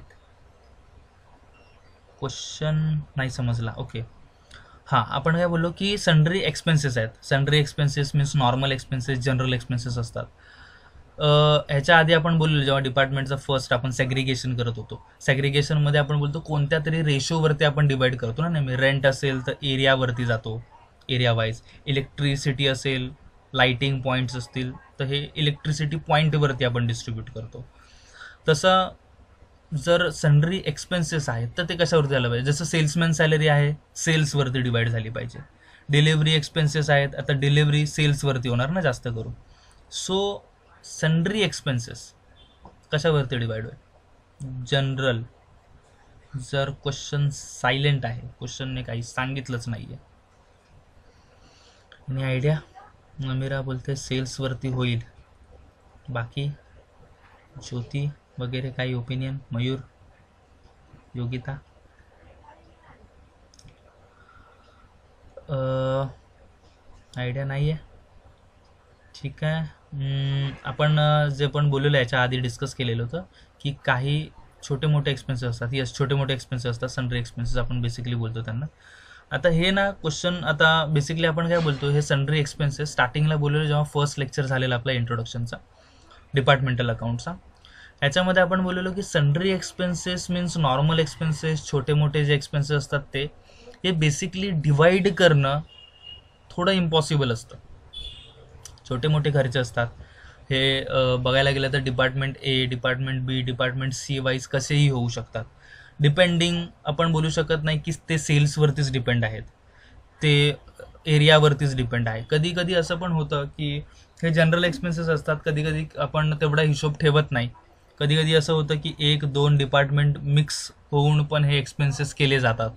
[SPEAKER 1] क्वेश्चन नाही समजला. ओके, हां, आपण काय बोललो की सन्ड्री एक्सपेन्सेस आहेत. Sundry expenses means normal expenses, general expenses असतात. ह्याच्या आधी आपण बोललो जेव्हा डिपार्टमेंटचं फर्स्ट आपण सेग्रिगेशन करत होतो, सेग्रिगेशनमध्ये आपण बोलतो कोणत्या तरी रेशोवरती आपण डिवाईड करतो ना नेहमी. रेंट असेल तर एरियावरती जातो, एरिया वाईज. इलेक्ट्रिसिटी असेल, लाईटिंग पॉईंट्स असतील तर हे इलेक्ट्रिसिटी पॉईंटवरती आपण डिस्ट्रीब्यूट करतो. तसं जर सन्ड्री एक्सपेन्सेस आहेत तर ते कशावरती झालं पाहिजे? जसं सेल्समॅन सॅलरी आहे, सेल्सवरती डिवाईड झाली पाहिजे. डिलिव्हरी एक्सपेन्सेस आहेत, आता डिलिव्हरी सेल्सवरती होणार ना जास्त करून. सो सन्ड्री एक्सपेन्सेस कशावरती डिवाईड होईल? जनरल. जर क्वेश्चन सायलेंट आहे, क्वेश्चनने काही सांगितलंच नाही आहे. आणि आयडिया? अमिरा बोलते सेल्सवरती होईल. बाकी ज्योती वगैरे काही ओपिनियन? मयूर, योगिता? आयडिया नाही आहे. ठीक आहे. आपण जे पण बोललेलं याच्या आधी डिस्कस केलेलं होतं की काही छोटे मोठे एक्सपेन्सेस असतात. यस, छोटे मोठे एक्सपेन्सेस असतात, सन्ड्री एक्सपेन्सेस आपण बेसिकली बोलतो त्यांना. आता हे ना क्वेश्चन, आता बेसिकली आपण काय बोलतो, हे सन्ड्री एक्सपेन्सेस स्टार्टिंगला बोललेलं जेव्हा फर्स्ट लेक्चर झालेला आपला इंट्रोडक्शनचा डिपार्टमेंटल अकाउंटचा, ह्याच्यामध्ये आपण बोललेलो की sundry expenses means normal expenses, छोटे मोठे जे एक्सपेन्सेस असतात ते, हे बेसिकली डिवाईड करणं थोडं इम्पॉसिबल असतं. छोटे मोठे खर्च असतात हे बघायला गेलं तर department A, department B, department C wise कसेही होऊ शकतात. डिपेंडिंग आपण बोलू शकत नाही की ते सेल्सवरतीच डिपेंड आहेत, ते एरियावरतीच डिपेंड आहे. कधी कधी असं पण होतं की हे जनरल एक्सपेन्सेस असतात, कधी कधी आपण तेवढा हिशोब ठेवत नाही. कधी कधी असं होतं की 1-2 डिपार्टमेंट मिक्स होऊन पण हे एक्सपेन्सेस केले जातात.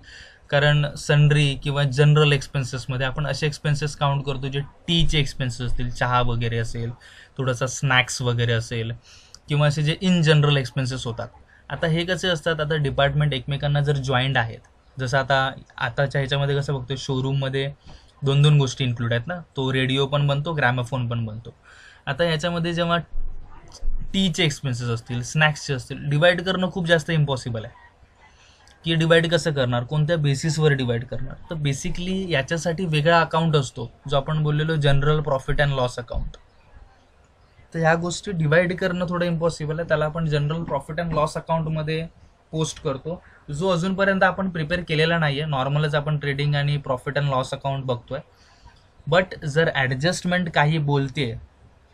[SPEAKER 1] कारण सन्ड्री किंवा जनरल एक्सपेन्सेसमध्ये आपण असे एक्सपेन्सेस काउंट करतो जे टीचे एक्सपेन्सेस असतील, चहा वगैरे असेल, थोडासा स्नॅक्स वगैरे असेल, किंवा असे जे इन जनरल एक्सपेन्सेस होतात. आता हे कसे असतात, आता डिपार्टमेंट एकमेकांना जर जॉईंट आहेत, जसं आताच्या ह्याच्यामध्ये कसं बघतो, शोरूममध्ये 2-2 गोष्टी इन्क्लूड आहेत ना, तो रेडिओ पण बनतो, ग्रॅमोफोन पण बनतो. आता ह्याच्यामध्ये जेव्हा टीचे एक्सपेन्सेस असतील, स्नॅक्सचे असतील, डिवाईड करणं खूप जास्त इम्पॉसिबल आहे. की डिवाईड कसं करणार, कोणत्या बेसिसवर डिवाईड करणार? तर बेसिकली याच्यासाठी वेगळा अकाउंट असतो जो आपण बोललेलो general profit and loss account. तर ह्या गोष्टी डिवाईड करणं थोडं इम्पॉसिबल आहे, त्याला आपण जनरल प्रॉफिट अँड लॉस अकाउंटमध्ये पोस्ट करतो, जो अजूनपर्यंत आपण प्रिपेअर केलेला नाही आहे. नॉर्मलच आपण ट्रेडिंग आणि प्रॉफिट अँड लॉस अकाउंट बघतोय. बट जर ॲडजस्टमेंट काही बोलते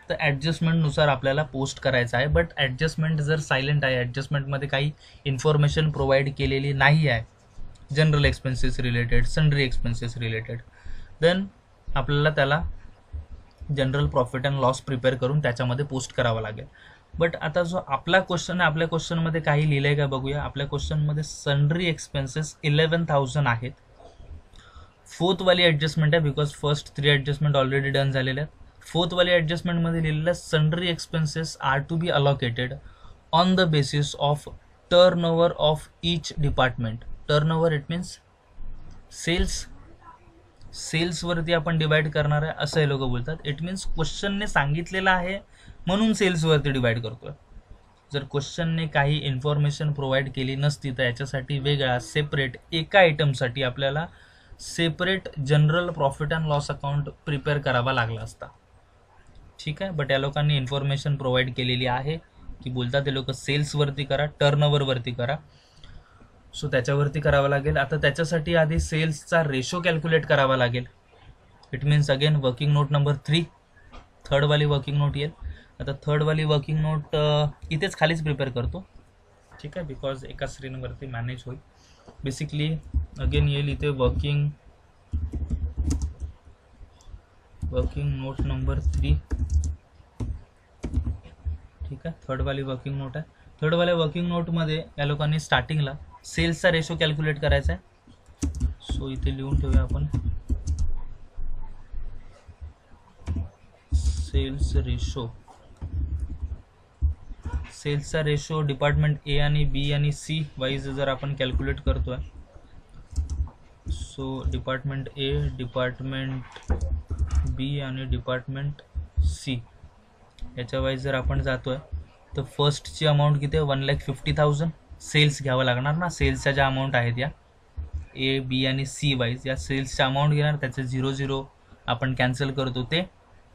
[SPEAKER 1] तर ॲडजस्टमेंटनुसार आपल्याला पोस्ट करायचं आहे. बट ॲडजस्टमेंट जर सायलेंट आहे, ॲडजस्टमेंटमध्ये काही इन्फॉर्मेशन प्रोव्हाइड केलेली नाही आहे general expenses related, sundry expenses related, then आपल्याला त्याला general profit and loss prepare करून त्याच्यामध्ये पोस्ट करावा लागेल. बट आता जो आपला क्वेश्चन आहे, आपल्या क्वेश्चनमध्ये काही लिहिलं आहे का बघूया. आपल्या क्वेश्चनमध्ये सन्ड्री एक्सपेन्सेस 11,000 आहेत. फोर्थवाली ॲडजस्टमेंट आहे, because first 3 adjustment already done झालेले आहेत. फोर्थवाली ॲडजस्टमेंटमध्ये लिहिलेलं sundry expenses are to be allocated on the basis of turnover of each department. Turnover it means sales, सेल्सवरती आपण डिवाईड करणार आहे असं हे लोक बोलतात. इट मीन्स क्वेश्चनने सांगितलेलं आहे म्हणून सेल्सवरती डिवाईड करतोय. जर क्वेश्चनने काही इन्फॉर्मेशन प्रोव्हाइड केली नसती तर याच्यासाठी वेगळा सेपरेट एका आयटमसाठी आपल्याला separate general profit and loss account prepare करावा लागला असता. ठीक आहे, बट या लोकांनी इन्फॉर्मेशन प्रोव्हाइड केलेली आहे की बोलतात ते लोक सेल्सवरती करा, टर्नओव्हरवरती करा. सो त्याच्यावरती करावं लागेल. आता त्याच्यासाठी आधी सेल्सचा रेशो कॅल्क्युलेट करावा लागेल. It means again working note number 3, थर्डवाली वर्किंग नोट येईल. आता थर्डवाली वर्किंग नोट इथेच खालीच प्रिपेअर करतो. ठीक आहे, बिकॉज एका स्क्रीनवरती मॅनेज होईल. बेसिकली अगेन येईल इथे वर्किंग नोट नंबर 3. ठीक आहे, थर्डवाली वर्किंग नोट आहे. थर्डवाल्या वर्किंग नोटमध्ये या लोकांनी स्टार्टिंगला सेल्सचा रेशो कॅल्क्युलेट करायचा आहे. सो इथे लिहून ठेवूया आपण सेल्सचा रेशो डिपार्टमेंट ए आणि बी आणि सी वाईज जर आपण कॅल्क्युलेट करतोय. सो डिपार्टमेंट ए, डिपार्टमेंट बी आणि डिपार्टमेंट सी याच्या वाईज जर आपण जातोय तर फर्स्टची अमाऊंट किती आहे? 1,50,000 सेल्स घ्यावं लागणार ना. सेल्सच्या ज्या अमाऊंट आहेत या ए, बी आणि सी वाईज या सेल्सच्या अमाऊंट घेणार, त्याचे 0 आपण कॅन्सल करतो ते,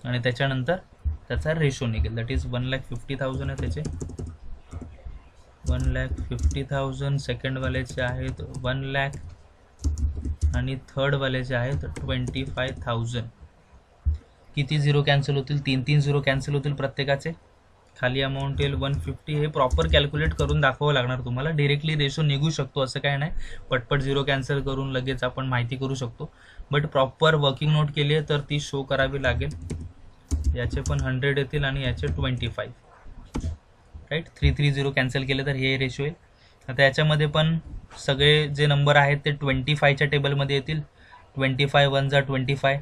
[SPEAKER 1] आणि त्याच्यानंतर त्याचा रेशो निघेल. दॅट इज 1,50,000 आहे त्याचे 1,50,000. सेकंडवाल्याचे आहेत 1,00,000 आणि थर्डवाल्याचे आहेत 25,000. किती झिरो कॅन्सल होतील? 3 झिरो कॅन्सल होतील प्रत्येकाचे. खाली अमाऊंट येईल 150. हे प्रॉपर कॅल्क्युलेट करून दाखवावं लागणार तुम्हाला. डिरेक्टली रेशो निघू शकतो असं काय नाही, पटपट झिरो कॅन्सल करून लगेच आपण माहिती करू शकतो. बट प्रॉपर वर्किंग नोट केली आहे तर ती शो करावी लागेल. याचे पण 100 येतील आणि याचे 25. राईट, 330 कॅन्सल केले तर हे रेशो येईल. आता याच्यामध्ये पण सगळे जे नंबर आहेत ते 25च्या टेबलमध्ये येतील. 25 1 जा 25,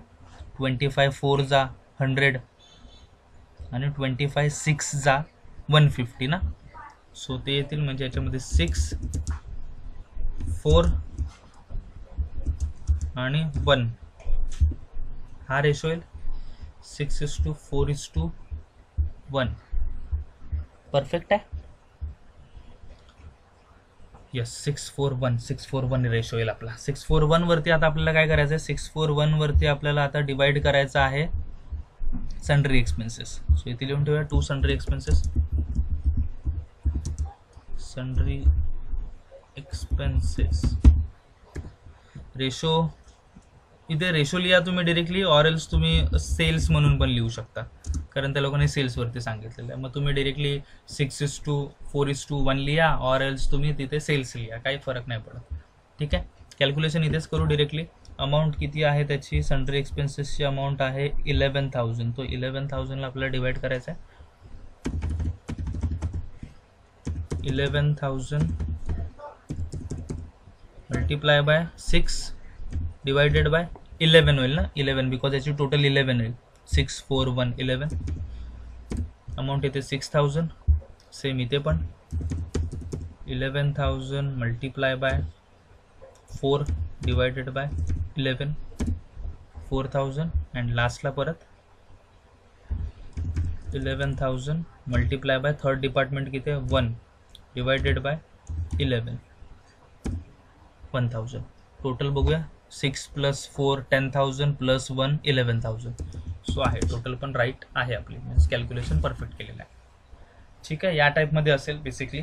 [SPEAKER 1] 25 4 जा 100 आणि 25 6 जा 150 ना. सो ते येतील. म्हणजे याच्यामध्ये 6 4 आणि 1 हा रेशो येईल. 6:4:1 परफेक्ट आहे. यस, 641 रेशो येईल आपला. 641 वरती आता आपल्याला काय करायचं आहे? 641 वरती आपल्याला आता डिवाइड करायचं आहे सन्ड्री एक्सपेन्सेस. सो इथे लिहून ठेवूया 2 सन्ड्री एक्सपेन्सेस रेशो. इथे रेशो लिहा तुम्ही डिरेक्टली, ऑर एल्स तुम्ही सेल्स म्हणून पण लिहू शकता, कारण त्या लोकांनी सेल्सवरती सांगितलेलं आहे. मग तुम्ही डिरेक्टली 6:4:1 लिहा, ऑर एल्स तुम्ही तिथे सेल्स लिहा, काही फरक नाही पडत. ठीक आहे, कॅल्क्युलेशन इथेच करू डिरेक्टली. अमाऊंट किती आहे त्याची? सन्ड्री एक्सपेन्सेसची अमाऊंट आहे 11,000. तो 11,000ला आपल्याला डिवाइड करायचा आहे. 11,000 मल्टिप्लाय बाय 6 डिवायडेड बाय 11 होईल ना. 11 बिकॉज याची टोटल 11 होईल. 641 11. अमाऊंट येते 6,000. सेम इथे पण 11,000 multiply by 4 divided by 11 4,000. And लास्टला परत 11,000 मल्टिप्लाय बाय थर्ड डिपार्टमेंट किती आहे? 1 डिवायडेड बाय 11 1,000. टोटल बघूया. 6 + 4 10,000 + 1 11,000. सो आहे टोटल पण राईट आहे आपली, मीन्स कॅल्क्युलेशन परफेक्ट केलेलं आहे. ठीक आहे, या टाईपमध्ये असेल बेसिकली.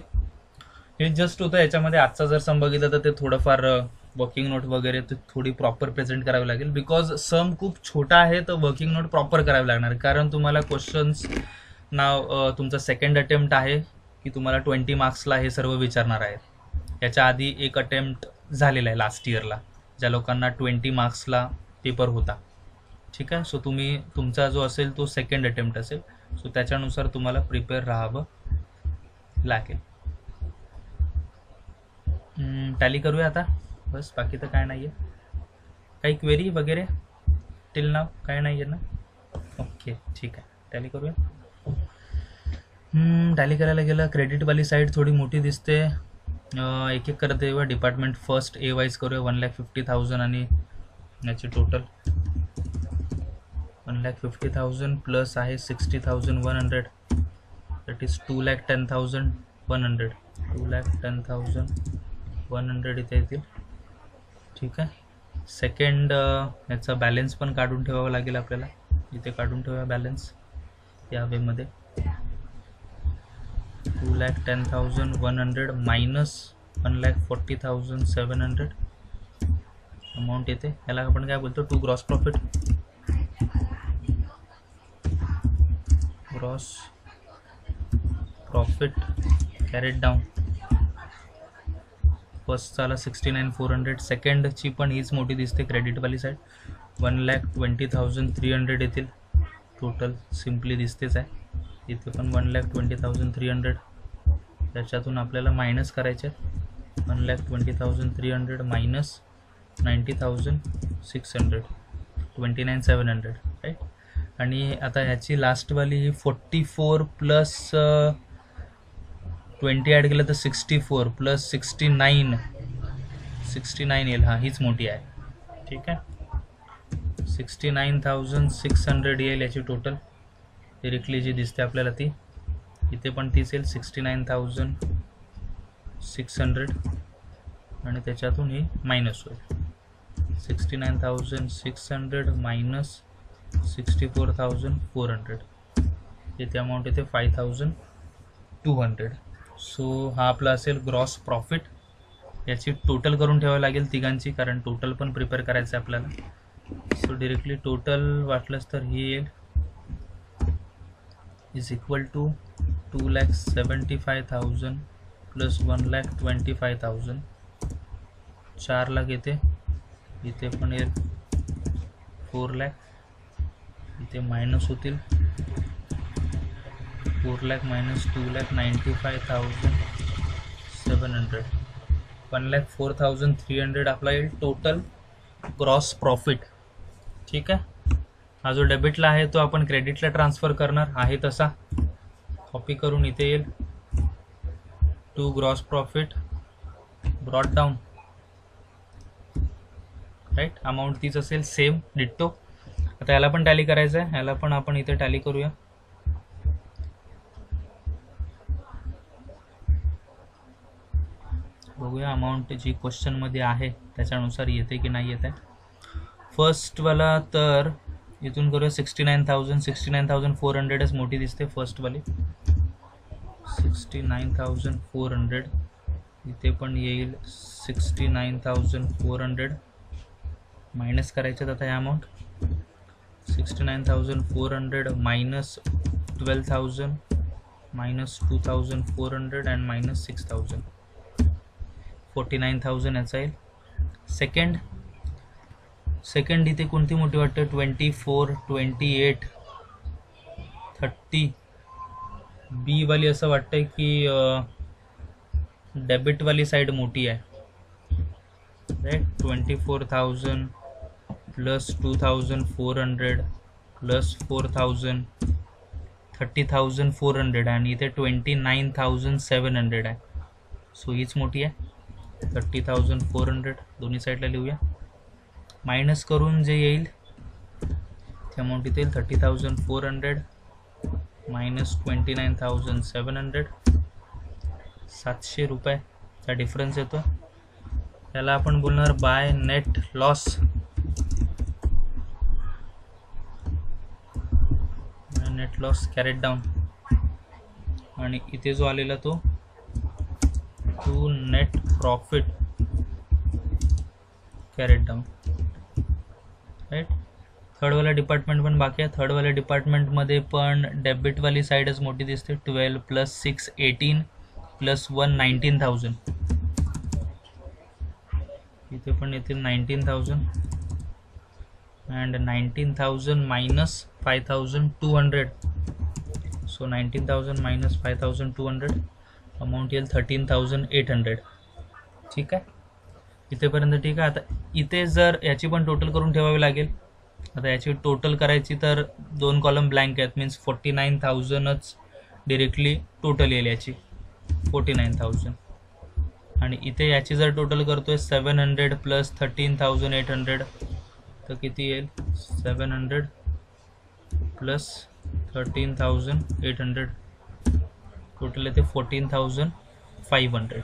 [SPEAKER 1] हे जस्ट होतं. याच्यामध्ये आजचा जर सम बघितलं तर ते थोडंफार वर्किंग नोट वगैरे ते थोडी प्रॉपर प्रेझेंट करावी लागेल, बिकॉज सम खूप छोटा आहे तर वर्किंग नोट प्रॉपर करावी लागणार. कारण तुम्हाला क्वेश्चन्स नाव तुमचा सेकंड अटेम्प्ट आहे की तुम्हाला 20 मार्क्सला हे सर्व विचारणार आहेत. याच्या आधी एक अटेम्प्ट झालेला आहे लास्ट इयरला, ज्या लोकांना 20 मार्क्सला पेपर होता. ठीक आहे, सो तुम्ही तुमचा जो असेल तो सेकंड अटेम्प्ट असेल. सो त्याच्यानुसार तुम्हाला प्रिपेअर राहावं लागेल. टॅली करूया आता बस, बाकी तर काय नाही आहे. काही क्वेरी वगैरे टिल नाव काय नाही आहे ना. ओके, ठीक आहे, टॅली करूया. टॅली करायला गेलं. क्रेडिटवाली साईड थोडी मोठी दिसते. एक एक करत येऊया. डिपार्टमेंट फर्स्ट ए वाईज करूया. 1,50,000 आणि याची टोटल 1,50,000 प्लस आहे 60,100. That is 2,10,100. 2,10,100 इथे येतील. ठीक आहे, सेकंड याचा बॅलन्स पण काढून ठेवावा लागेल आपल्याला. इथे काढून ठेवूया बॅलन्स या वेमध्ये. 2,10,100 मायनस 1,40,700 अमाऊंट येते. याला आपण काय बोलतो, to gross profit. Gross profit carried down. First आला 69,400. सेकंडची पण हीच मोठी दिसते क्रेडिटवाली साईड. 1,20,300 येतील टोटल. सिम्पली दिसतेच आहे इथे पण 1,20,300. त्याच्यातून आपल्याला मायनस करायचे. 1,20,300 मायनस 90,600, 29,700 राईट. आणि आता ह्याची लास्टवाली ही 44 प्लस 20 ॲड केलं तर 64 प्लस 69 येईल. हा हीच मोठी आहे. ठीक आहे, 69,600 येईल याची टोटल डिरेक्टली जी दिसते आपल्याला ती. इथे पण तीच येईल 69,600 आणि त्याच्यातून ही मायनस होईल. 69,600 मायनस 64,400 इथे अमाऊंट येते 5,200. सो हा आपला असेल ग्रॉस प्रॉफिट. याची टोटल करून ठेवावी लागेल तिघांची, कारण टोटल पण प्रिपेअर करायचं आहे आपल्याला. सो डिरेक्टली टोटल वाटलंच तर ही येईल is equal to 2,75,000 plus 1,25,000. 4 lakh येते. इथे पण येईल 4 लाख. इथे मायनस होतील 4 लाख मायनस 2,95,700. 1,04,300 आपला येईल टोटल ग्रॉस प्रॉफिट. ठीक आहे, हा जो डेबिटला आहे तो आपण क्रेडिटला ट्रान्सफर करणार आहे तसा कॉपी करून इथे येईल. To gross profit brought down right. Amount तीच असेल सेम डिट्टो. आता याला पण टॅली करायचं आहे. याला पण आपण इथे टॅली करूया. बघूया अमाऊंट जी क्वेश्चनमध्ये आहे त्याच्यानुसार येते की नाही येत आहे. फर्स्टवाला तर इथून करूया 69,400च मोठी दिसते फर्स्टवाली. 69,400 इथे पण येईल 69,400 मायनस करायच्यात आता ह्या amount. 69,400 minus 12,000 minus 2,400 and minus 6,000, 49,000 याचा येईल. सेकंड इथे कोणती मोठी वाटते, 24, 28, 30 बी वाली असं वाटतंय की डेबिटवाली साईड मोठी आहे राईट. 24,000 प्लस 2,400 प्लस 4,000, 30,400 आणि इथे 29,700 आहे. सो हीच मोठी आहे 30,400. दोन्ही साईडला लिहूया. मायनस करून जे येईल ते अमाऊंट इथे येईल 30,400 मायनस 29,700. 700 रुपयाचा डिफरन्स येतो. त्याला आपण बोलणार by net loss. Net loss carried down. आणि इथे जो आलेला तो to net profit carried down right. थर्डवाला डिपार्टमेंट पण बाकी आहे. थर्डवाल्या डिपार्टमेंटमध्ये पण डेबिटवाली साईडच मोठी दिसते. 12 प्लस 6 18 प्लस 1 19,000. इथे पण येतील 19,000 and 19,000 minus 5,200. So 19,000 minus 5,200 amount येईल 13,800. ठीक आहे, इथेपर्यंत ठीक आहे. आता इथे जर याची पण टोटल करून ठेवावी लागेल. आता याची टोटल करायची तर 2 कॉलम ब्लँक आहेत. मीन्स 49,000च डिरेक्टली टोटल येईल याची 49,000. आणि इथे याची जर टोटल करतोय 700 प्लस 13,800 तर किती येईल, 700 प्लस 13,800 टोटल येते 14,500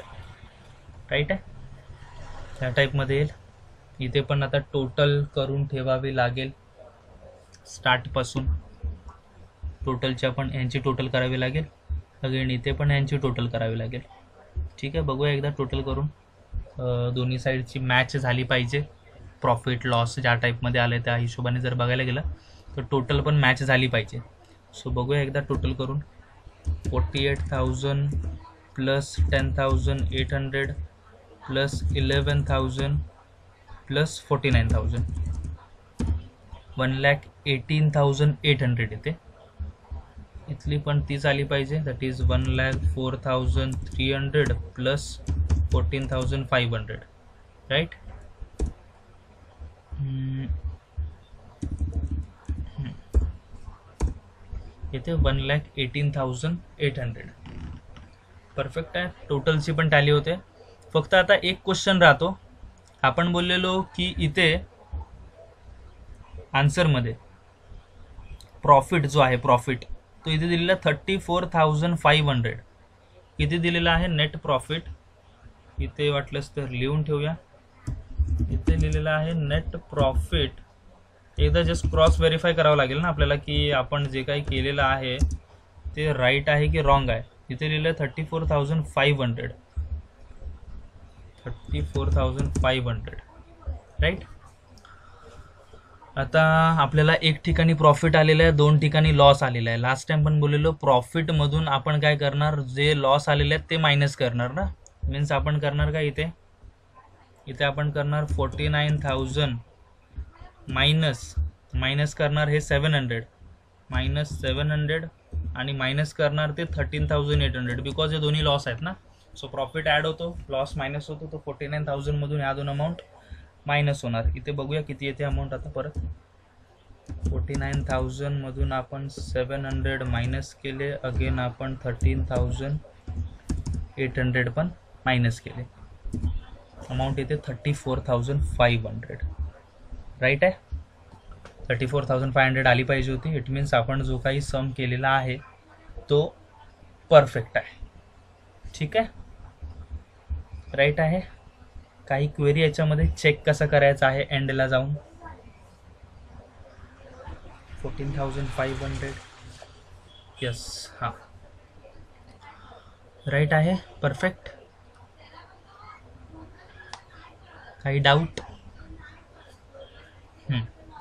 [SPEAKER 1] राईट आहे. त्या टाईपमध्ये येईल. इथे पण आता टोटल करून ठेवावी लागेल स्टार्टपासून. टोटलच्या पण यांची टोटल करावी लागेल. अगेन इथे पण यांची टोटल करावी लागेल. ठीक आहे, बघूया एकदा टोटल करून. दोन्ही साईडची मॅच झाली पाहिजे. प्रॉफिट लॉस ज्या टाईपमध्ये आलं त्या हिशोबाने जर बघायला गेलं तर टोटल पण मॅच झाली पाहिजे. सो बघूया एकदा टोटल करून. 48,000 प्लस 10,800 प्लस 11,000 प्लस 49,000 1,18,800 येते. इथली पण तीच आली पाहिजे. That is 1,04,300 plus 14,500 right. येथे 1,18,800 परफेक्ट आहे. टोटलची पण टॅली होते. फक्त आता एक क्वेश्चन राहतो. आपण बोललेलो की इथे आन्सरमध्ये प्रॉफिट जो आहे प्रॉफिट तो इथे दिलेला 34,500. किती दिलेला आहे नेट प्रॉफिट. इथे वाटलंच तर लिहून ठेवूया. इथे लिहिलेलं आहे नेट प्रॉफिट. एकदा जस्ट क्रॉस व्हेरीफाय करावं लागेल ना आपल्याला की आपण जे काही केलेलं आहे ते राईट आहे की रॉंग आहे. इथे लिहिलं 34,500 34,500 राईट. आता आपल्याला एक ठिकाणी प्रॉफिट आलेलं आहे, दोन ठिकाणी लॉस आलेला आहे. लास्ट टाइम पण बोललेलो प्रॉफिटमधून आपण काय करणार, जे लॉस आलेले आहेत ते मायनस करणार ना. मीन्स आपण करणार काय इथे आपण करणार 49,000 मायनस करणार हे 700 -700 आणि मायनस करणार ते 13,800 बिकॉज हे दोन्ही लॉस आहेत ना. सो प्रॉफिट ॲड होतो, लॉस मायनस होतो. तो 49,000 मधून ह्या दोन अमाऊंट मायनस होणार. इथे बघूया किती येते अमाऊंट. आता परत 49,000 मधून आपण 700 मायनस केले. अगेन आपण 13,800 पण मायनस केले. अमाऊंट येते 34,500 राईट आहे. 34,500 आली पाहिजे होती. इट मीन्स आपण जो काही सम केलेला आहे तो परफेक्ट आहे. ठीक आहे, राईट आहे. काही क्वेरी याच्यामध्ये चेक कसं करायचं आहे एंडला जाऊन. 14,500 यस, हां राईट आहे. परफेक्ट. काही डाऊट.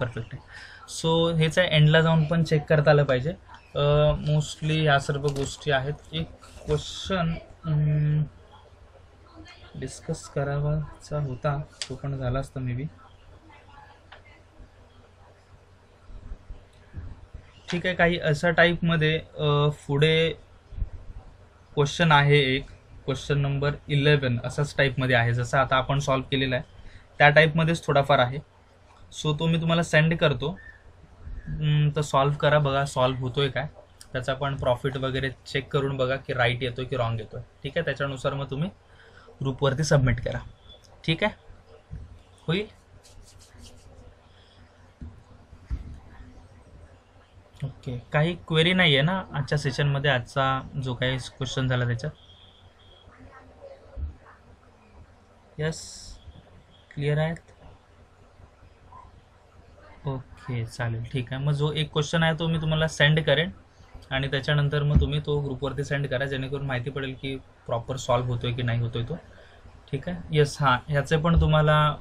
[SPEAKER 1] परफेक्ट आहे. सो हेच आहे, एंडला जाऊन पण चेक करता आलं पाहिजे. मोस्टली ह्या सर्व गोष्टी आहेत. एक क्वेश्चन डिस्कस करावाचा होता, तो पण झाला असता मे बी. ठीक आहे, काही अशा टाईपमध्ये पुढे क्वेश्चन आहे. एक क्वेश्चन नंबर 11 असाच टाईपमध्ये आहे, जसं आता आपण सॉल्व केलेला आहे त्या टाईपमध्येच थोडाफार आहे. सो तो मी तुम्हाला सेंड करतो. तर सॉल्व करा, बघा सॉल्व होतोय काय. त्याचा पण प्रॉफिट वगैरे चेक करून बघा की राईट येतोय की रॉंग येतोय. ठीक आहे, त्याच्यानुसार मग तुम्ही ग्रुपवरती सबमिट करा. ठीक आहे, होईल. ओके, काही क्वेरी नाही आहे ना आजच्या सेशनमध्ये, आजचा जो काही क्वेश्चन झाला त्याच्यात. यस, क्लिअर आहेत. ओके चालेल, ठीक आहे. मग जो एक क्वेश्चन आहे तो मी तुम्हाला सेंड करेन आणि त्याच्यानंतर मग तुम्ही तो ग्रुपवरती सेंड करा, जेणेकरून माहिती पडेल की प्रॉपर सॉल्व होतोय की नाही होतोय तो. ठीक आहे, यस. हां, ह्याचे पण तुम्हाला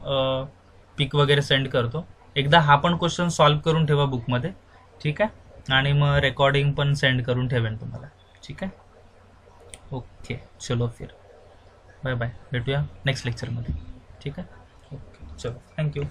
[SPEAKER 1] पिक वगैरे सेंड करतो. एकदा हा पण क्वेश्चन सॉल्व करून ठेवा बुकमध्ये. ठीक आहे, आणि मग रेकॉर्डिंग पण सेंड करून ठेवेन तुम्हाला. ठीक आहे, ओके चलो फिर बाय बाय. भेटूया नेक्स्ट लेक्चरमध्ये. ठीक आहे, ओके चलो, थँक्यू.